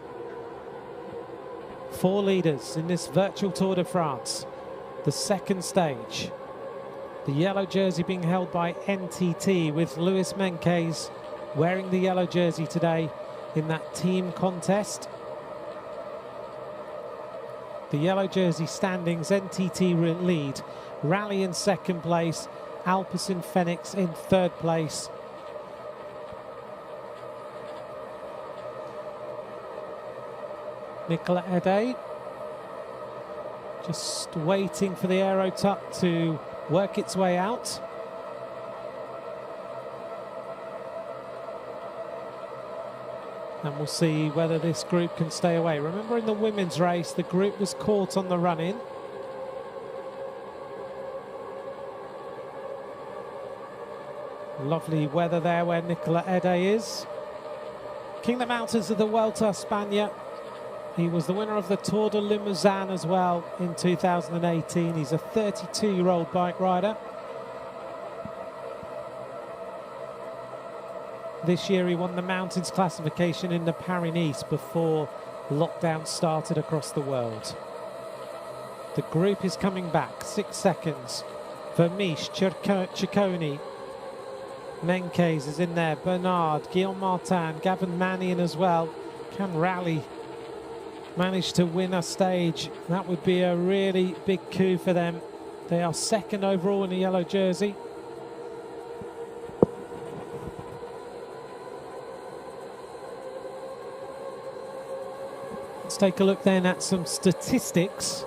4 leaders in this virtual Tour de France. The second stage. The yellow jersey being held by NTT, with Luis Meintjes wearing the yellow jersey today in that team contest. The yellow jersey standings, NTT lead. Rally in second place, Alpecin Fenix in third place. Nicola Ede just waiting for the aero tuck to work its way out. And we'll see whether this group can stay away. Remember, in the women's race, the group was caught on the run-in. Lovely weather there where Nicola Ede is. King of the Mountains of the Vuelta a España. He was the winner of the Tour de Limousin as well in 2018. He's a 32-year-old bike rider. This year he won the mountains classification in the Paris-Nice before lockdown started across the world. The group is coming back, 6 seconds. Vermeersch, Ciccone, Meintjes is in there, Bernard, Guillaume Martin, Gavin Mannion as well. Can Rally manage to win a stage? That would be a really big coup for them. They are second overall in the yellow jersey. Let's take a look then at some statistics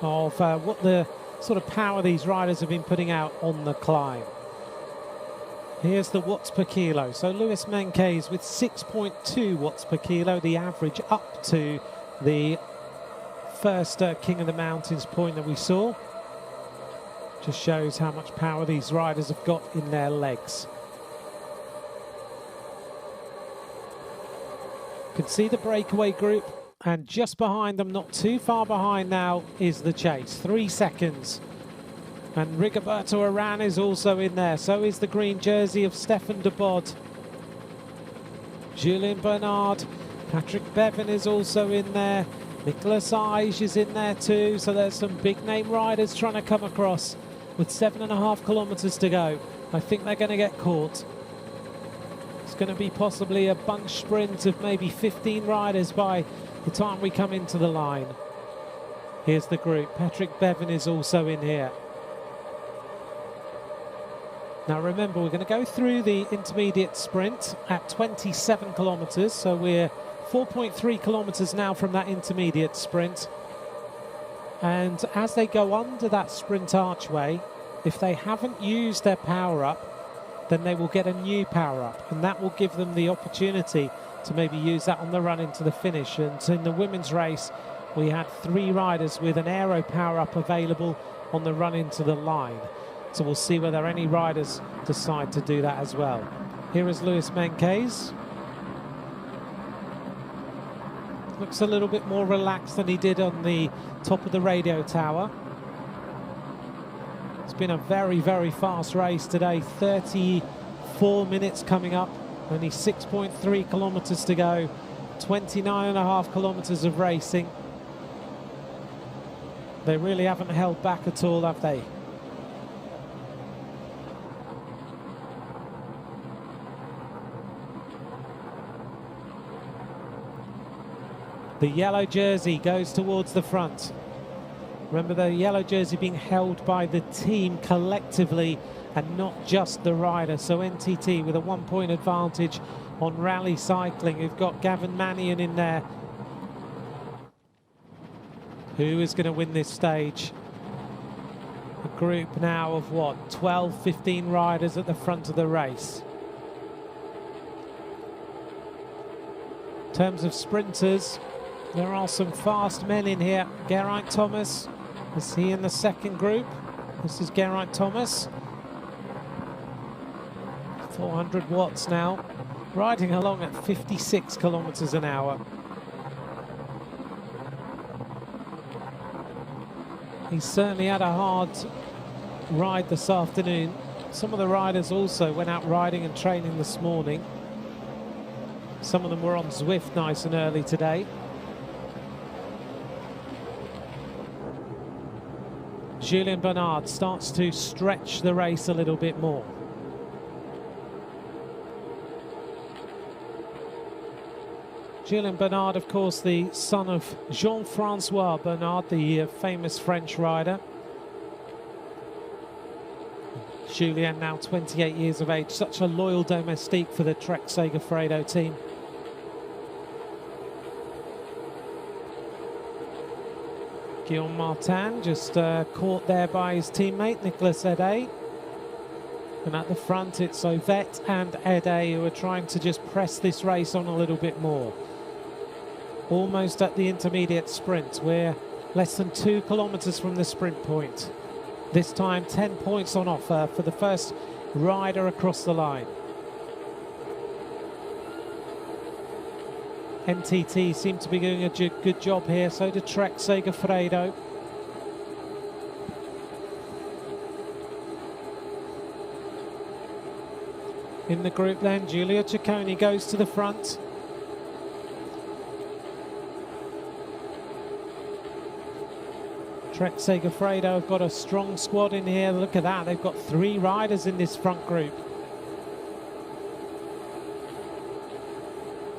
of what the sort of power these riders have been putting out on the climb. Here's the watts per kilo. So Luis Meintjes with 6.2 watts per kilo, the average up to the first King of the Mountains point that we saw. Just shows how much power these riders have got in their legs. You can see the breakaway group, and just behind them, not too far behind now, is the chase. 3 seconds. And Rigoberto Urán is also in there. So is the green jersey of Stefan de Bod. Julien Bernard, Patrick Bevin is also in there. Nicolas Aige is in there too. So there's some big name riders trying to come across with 7.5 kilometers to go. I think they're going to get caught. It's going to be possibly a bunch sprint of maybe 15 riders by the time we come into the line. Here's the group. Patrick Bevin is also in here. Now remember, we're going to go through the intermediate sprint at 27 kilometres, so we're 4.3 kilometres now from that intermediate sprint. And as they go under that sprint archway, if they haven't used their power-up, then they will get a new power-up, and that will give them the opportunity to maybe use that on the run into the finish. And in the women's race, we had 3 riders with an aero power-up available on the run into the line. So we'll see whether any riders decide to do that as well. Here is Luis Menkes. Looks a little bit more relaxed than he did on the top of the radio tower. It's been a very, very fast race today. 34 minutes coming up. Only 6.3 kilometres to go. 29.5 kilometres of racing. They really haven't held back at all, have they? The yellow jersey goes towards the front. Remember, the yellow jersey being held by the team collectively and not just the rider. So NTT with a 1-point advantage on rally cycling. We've got Gavin Mannion in there. Who is going to win this stage? A group now of what, 12, 15 riders at the front of the race. In terms of sprinters, there are some fast men in here. Geraint Thomas, is he in the second group? This is Geraint Thomas. 400 watts now, riding along at 56 kilometers an hour. He's certainly had a hard ride this afternoon. Some of the riders also went out riding and training this morning. Some of them were on Zwift nice and early today. Julien Bernard starts to stretch the race a little bit more. Julien Bernard, of course, the son of Jean-Francois Bernard, the famous French rider. Julien, now 28 years of age, such a loyal domestique for the Trek Segafredo team. Guillaume Martin just caught there by his teammate Nicolas Edet. And at the front it's Ovett and Edet who are trying to just press this race on a little bit more. Almost at the intermediate sprint. We're less than 2 kilometers from the sprint point. This time 10 points on offer for the first rider across the line. NTT seem to be doing a good job here, so do Trek Segafredo. In the group then, Giulio Ciccone goes to the front. Trek Segafredo have got a strong squad in here. Look at that, they've got 3 riders in this front group.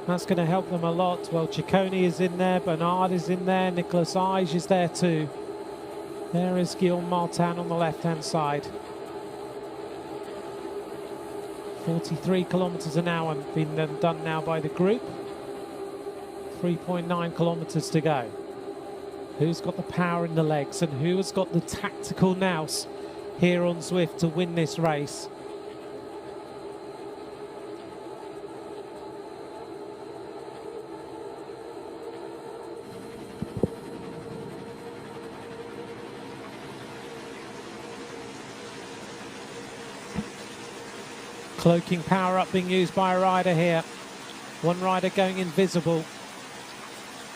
That's going to help them a lot. Well, Ciccone is in there, Bernard is in there, Nicolas Ige is there too. There is Guillaume Martin on the left-hand side. 43 kilometers an hour being done now by the group. 3.9 kilometers to go. Who's got the power in the legs and who has got the tactical nous here on Zwift to win this race? Cloaking power up being used by a rider here. One rider going invisible.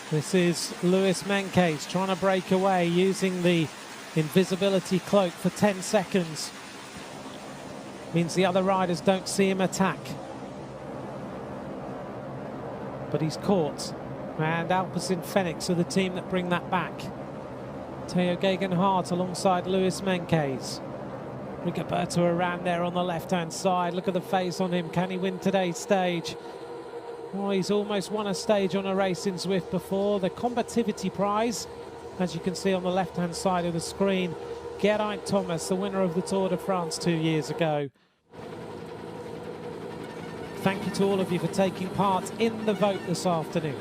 This is Luis Menkes trying to break away using the invisibility cloak for 10 seconds. Means the other riders don't see him attack. But he's caught. And Alpecin Fenix are the team that bring that back. Theo Gegenhardt alongside Luis Menkes. Rigoberto around there on the left-hand side. Look at the face on him. Can he win today's stage? Oh, he's almost won a stage on a race in Zwift before. The Combativity Prize, as you can see on the left-hand side of the screen. Geraint Thomas, the winner of the Tour de France 2 years ago. Thank you to all of you for taking part in the vote this afternoon.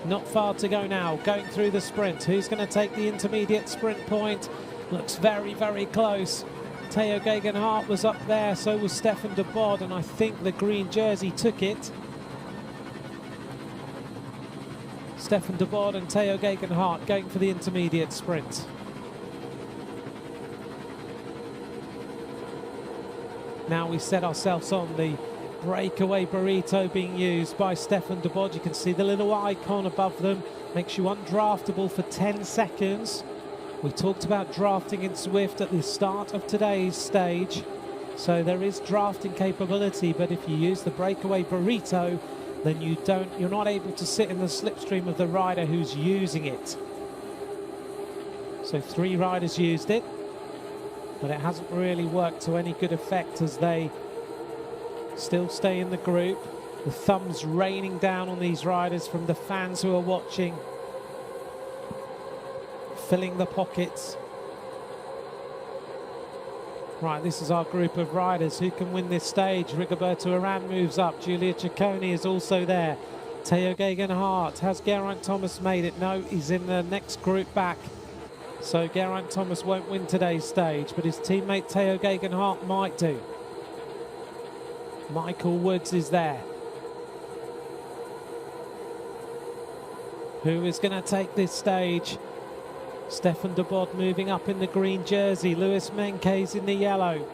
Not far to go now, going through the sprint. Who's going to take the intermediate sprint point? Looks very, very close. Theo Gegenhardt was up there, so was Stefan de Bod, and I think the green jersey took it. Stefan de Bod and Theo Gegenhardt going for the intermediate sprint. Now we set ourselves on the breakaway burrito being used by Stefan de Bod. You can see the little icon above them, makes you undraftable for 10 seconds. We talked about drafting in Zwift at the start of today's stage, so there is drafting capability, but if you use the breakaway burrito, then you're not able to sit in the slipstream of the rider who's using it. So 3 riders used it, but it hasn't really worked to any good effect as they still stay in the group. The thumbs raining down on these riders from the fans who are watching, filling the pockets. Right, this is our group of riders. Who can win this stage? Rigoberto Urán moves up. Giulia Ciccone is also there. Theo Gegenhardt. Has Geraint Thomas made it? No, he's in the next group back. So Geraint Thomas won't win today's stage, but his teammate Theo Gegenhardt might do. Michael Woods is there. Who is going to take this stage? Stefan de Bod moving up in the green jersey. Luis Meintjes in the yellow.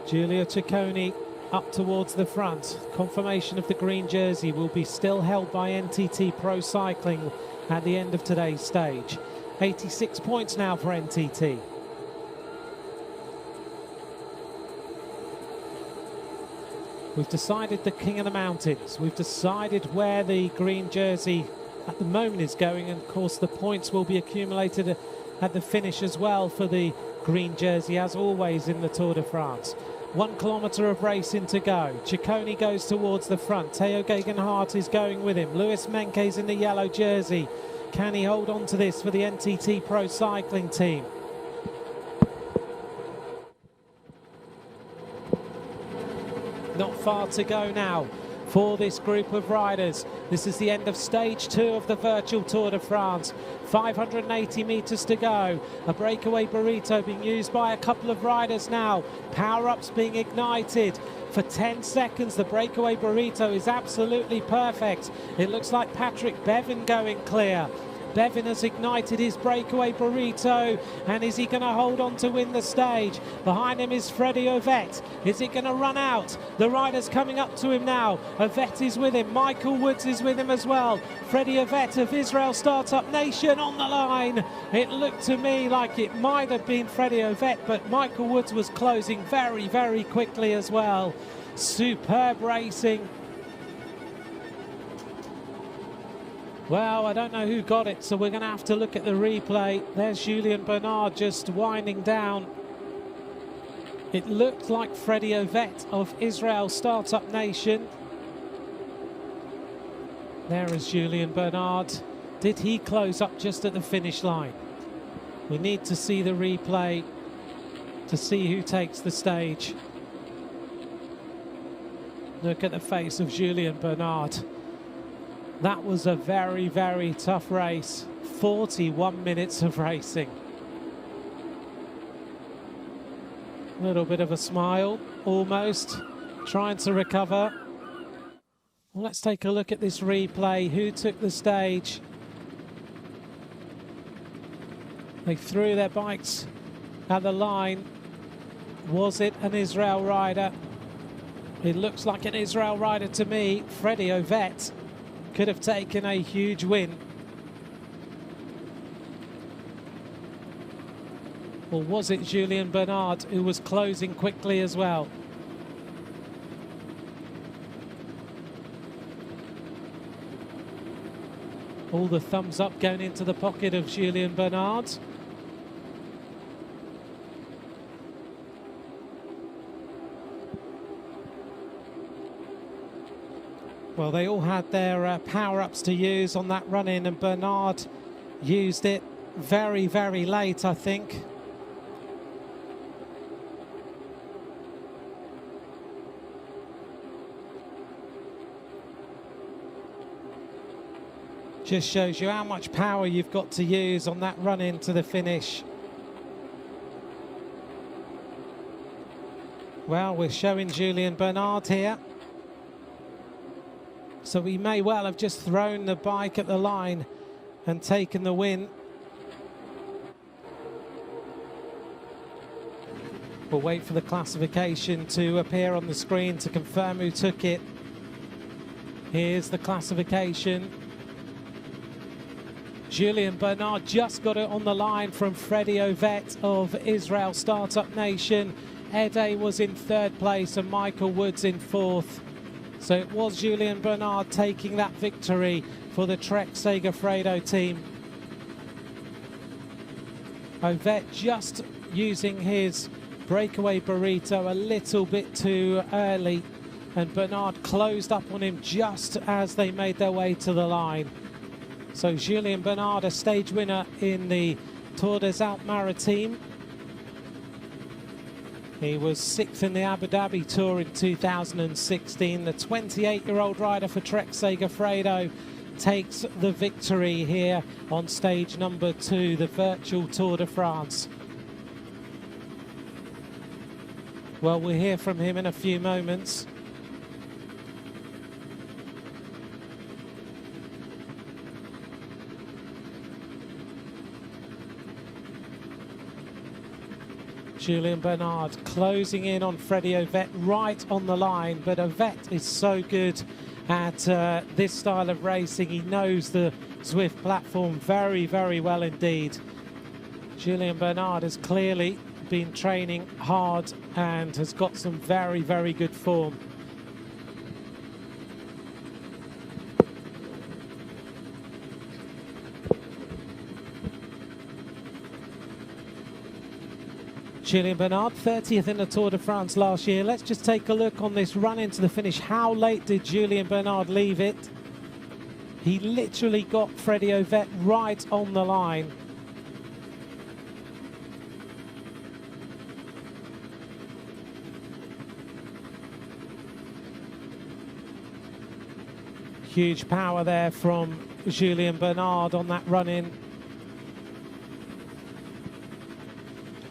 Giulia Ciccone up towards the front. Confirmation of the green jersey will be still held by NTT Pro Cycling at the end of today's stage. 86 points now for NTT. We've decided the King of the Mountains. We've decided where the green jersey at the moment is going, and of course the points will be accumulated at the finish as well for the green jersey, as always in the Tour de France. 1 kilometre of racing to go. Ciccone goes towards the front. Theo Gegenhardt is going with him. Luis Meintjes in the yellow jersey. Can he hold on to this for the NTT Pro Cycling team? Not far to go now for this group of riders. This is the end of stage 2 of the virtual Tour de France. 580 metres to go. A breakaway burrito being used by a couple of riders now. Power-ups being ignited. For 10 seconds, the breakaway burrito is absolutely perfect. It looks like Patrick Bevin going clear. Bevin has ignited his breakaway burrito, and is he going to hold on to win the stage? Behind him is Freddy Ovett. Is he going to run out? The rider's coming up to him now. Ovett is with him. Michael Woods is with him as well. Freddy Ovett of Israel Startup Nation on the line. It looked to me like it might have been Freddy Ovett, but Michael Woods was closing very, very quickly as well. Superb racing. Well, I don't know who got it, so we're going to have to look at the replay. There's Julien Bernard just winding down. It looked like Freddy Ovett of Israel Startup Nation. There is Julien Bernard. Did he close up just at the finish line? We need to see the replay to see who takes the stage. Look at the face of Julien Bernard. That was a very, very tough race. 41 minutes of racing. A little bit of a smile, almost, trying to recover. Well, let's take a look at this replay. Who took the stage? They threw their bikes at the line. Was it an Israel rider? It looks like an Israel rider to me. Freddy Ovett could have taken a huge win. Or was it Julien Bernard who was closing quickly as well? All the thumbs up going into the pocket of Julien Bernard. Well, they all had their power-ups to use on that run-in, and Bernard used it very, very late, I think. Just shows you how much power you've got to use on that run into the finish. Well, we're showing Julien Bernard here. So he may well have just thrown the bike at the line and taken the win. We'll wait for the classification to appear on the screen to confirm who took it. Here's the classification. Julien Bernard just got it on the line from Freddie Ovett of Israel Startup Nation. Ede was in third place and Michael Woods in fourth. So it was Julien Bernard taking that victory for the Trek Segafredo team. Ovett just using his breakaway burrito a little bit too early, and Bernard closed up on him just as they made their way to the line. So Julien Bernard, a stage winner in the Tour des Alpes Maritimes. He was sixth in the Abu Dhabi Tour in 2016. The 28-year-old rider for Trek Segafredo takes the victory here on stage number 2, the virtual Tour de France. Well, we'll hear from him in a few moments. Julien Bernard closing in on Freddie Ovett right on the line, but Ovett is so good at this style of racing. He knows the Zwift platform very, very well indeed. Julien Bernard has clearly been training hard and has got some very, very good form. Julien Bernard, 30th in the Tour de France last year. Let's just take a look on this run into the finish. How late did Julien Bernard leave it? He literally got Freddie Ovett right on the line. Huge power there from Julien Bernard on that run-in.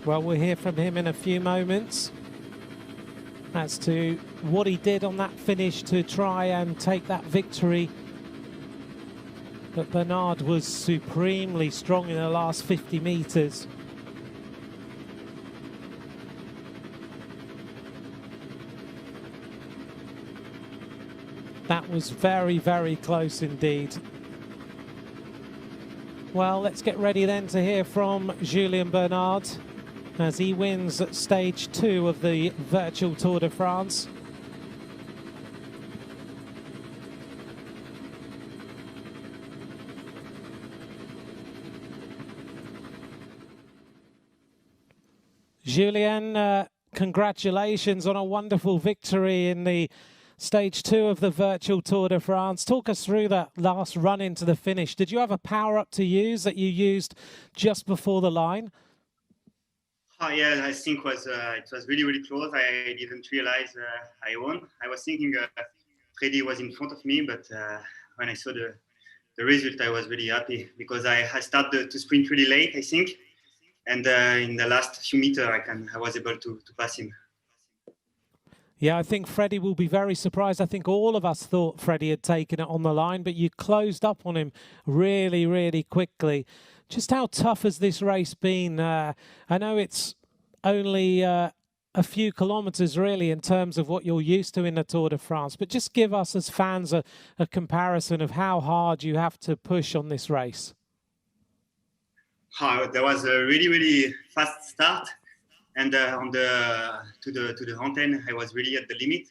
Well, we'll hear from him in a few moments as to what he did on that finish to try and take that victory. But Bernard was supremely strong in the last 50 metres. That was very, very close indeed. Well, let's get ready then to hear from Julien Bernard as he wins at stage 2 of the virtual Tour de France. Julien, congratulations on a wonderful victory in the stage 2 of the virtual Tour de France. Talk us through that last run into the finish. Did you have a power-up to use that you used just before the line? Oh, yeah, I think it was really, really close. I didn't realize I won. I was thinking Freddie was in front of me, but when I saw the result, I was really happy because I started to sprint really late, I think. And in the last few meters, I was able to pass him. Yeah, I think Freddie will be very surprised. I think all of us thought Freddie had taken it on the line, but you closed up on him really, really quickly. Just how tough has this race been? I know it's only a few kilometres really in terms of what you're used to in the Tour de France, but just give us as fans a comparison of how hard you have to push on this race. There was a really, really fast start, and to the mountain, I was really at the limit.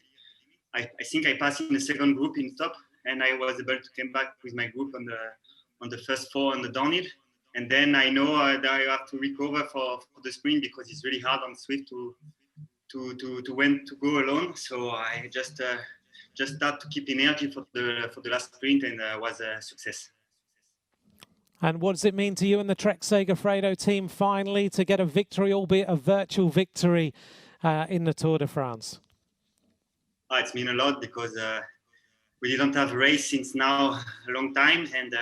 I think I passed in the second group in top, and I was able to come back with my group on the first 4 on the downhill. And then I know that I have to recover for the sprint because it's really hard on Zwift to when to go alone. So I just start to keep energy for the last sprint, and was a success. And what does it mean to you and the Trek Segafredo team finally to get a victory, albeit a virtual victory, in the Tour de France? It's mean a lot because we didn't have a race since now a long time, and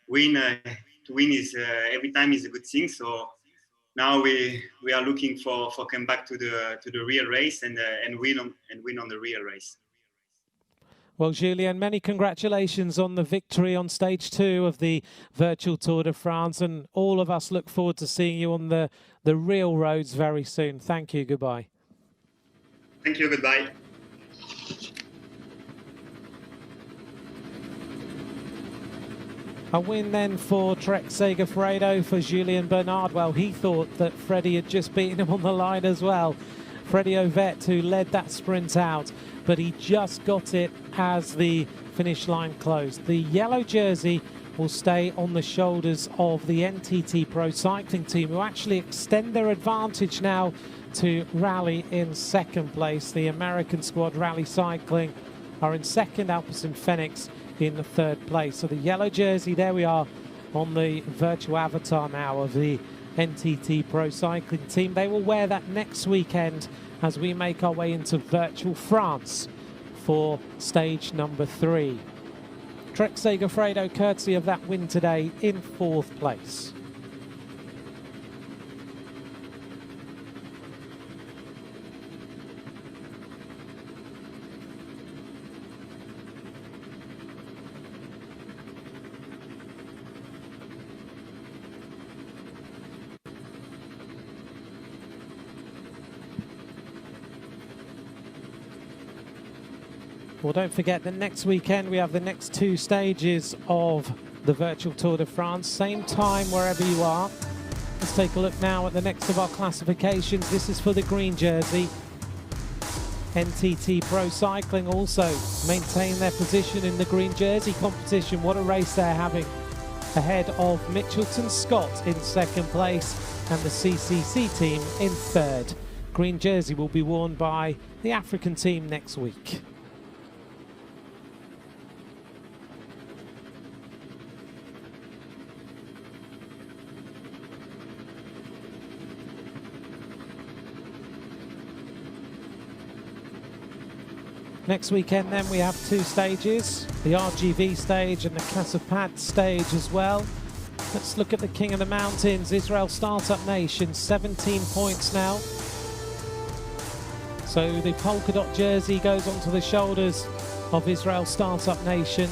to win is every time is a good thing. So now we are looking for come back to the real race and win on the real race. Well, Julien, many congratulations on the victory on stage 2 of the virtual Tour de France, and all of us look forward to seeing you on the real roads very soon. Thank you. Goodbye. Thank you. Goodbye. A win then for Trek Segafredo, for Julien Bernard. Well, he thought that Freddie had just beaten him on the line as well. Freddie Ovett, who led that sprint out, but he just got it as the finish line closed. The yellow jersey will stay on the shoulders of the NTT Pro Cycling team, who actually extend their advantage now to rally in second place. The American squad, Rally Cycling, are in second, Alpecin-Fenix in the third place. So the yellow jersey, there we are on the virtual avatar now of the NTT Pro Cycling team. They will wear that next weekend as we make our way into virtual France for stage number 3. Trek Segafredo, courtesy of that win today, in 4th place. Well, don't forget that next weekend we have the next 2 stages of the virtual Tour de France. Same time wherever you are. Let's take a look now at the next of our classifications. This is for the green jersey. NTT Pro Cycling also maintain their position in the green jersey competition. What a race they're having, ahead of Mitchelton Scott in second place and the CCC team in third. Green jersey will be worn by the African team next week. Next weekend then we have 2 stages, the RGV stage and the Casapad stage as well. Let's look at the King of the Mountains, Israel Startup Nation, 17 points now. So the polka dot jersey goes onto the shoulders of Israel Startup Nation.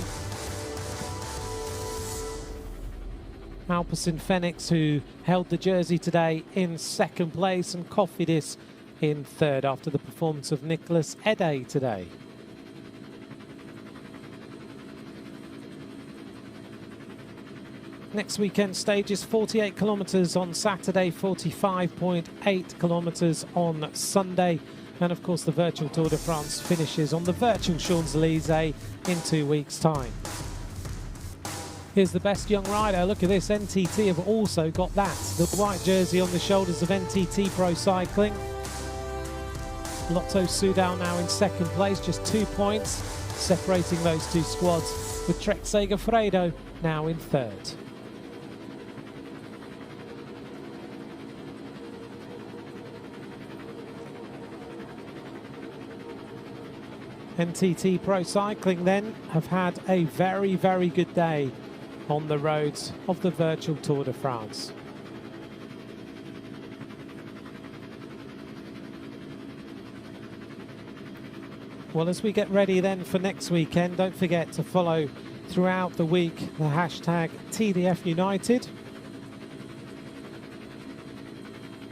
Alpecin-Fenix, who held the jersey today, in second place, and Cofidis in third after the performance of Nicolas Ede today. Next weekend stages, 48 kilometres on Saturday, 45.8 kilometres on Sunday. And of course the virtual Tour de France finishes on the virtual Champs-Élysées in 2 weeks' time. Here's the best young rider. Look at this, NTT have also got that. The white jersey on the shoulders of NTT Pro Cycling. Lotto Soudal now in second place, just 2 points separating those 2 squads, with Trek Segafredo now in third. NTT Pro Cycling then have had a very, very good day on the roads of the virtual Tour de France. Well, as we get ready then for next weekend, don't forget to follow throughout the week the hashtag TDF United.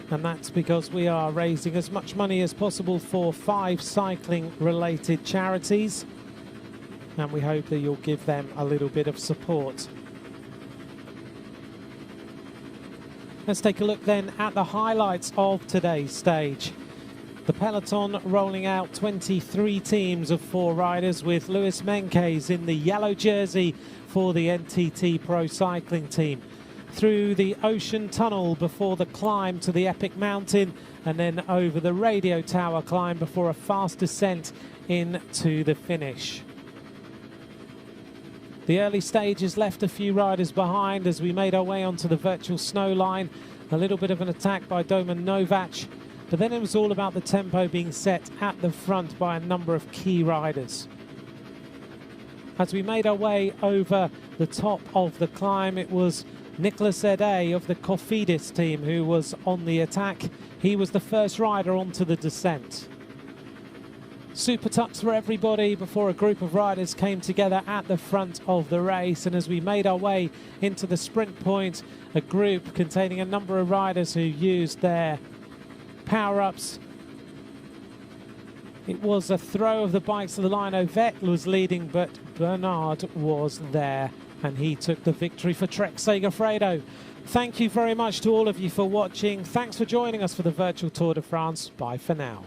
And that's because we are raising as much money as possible for 5 cycling-related charities. And we hope that you'll give them a little bit of support. Let's take a look then at the highlights of today's stage. The peloton rolling out 23 teams of 4 riders, with Luis Menkes in the yellow jersey for the NTT Pro Cycling team. Through the ocean tunnel before the climb to the epic mountain, and then over the radio tower climb before a fast descent into the finish. The early stages left a few riders behind as we made our way onto the virtual snow line. A little bit of an attack by Domen Novac, but then it was all about the tempo being set at the front by a number of key riders. As we made our way over the top of the climb. It was Nicolas Ede of the Cofidis team who was on the attack. He was the first rider onto the descent. Super tucks for everybody before a group of riders came together at the front of the race. And as we made our way into the sprint point, a group containing a number of riders who used their power-ups. It was a throw of the bikes to the line. Vettel was leading, but Bernard was there, and he took the victory for Trek Segafredo. Thank you very much to all of you for watching. Thanks for joining us for the virtual Tour de France. Bye for now.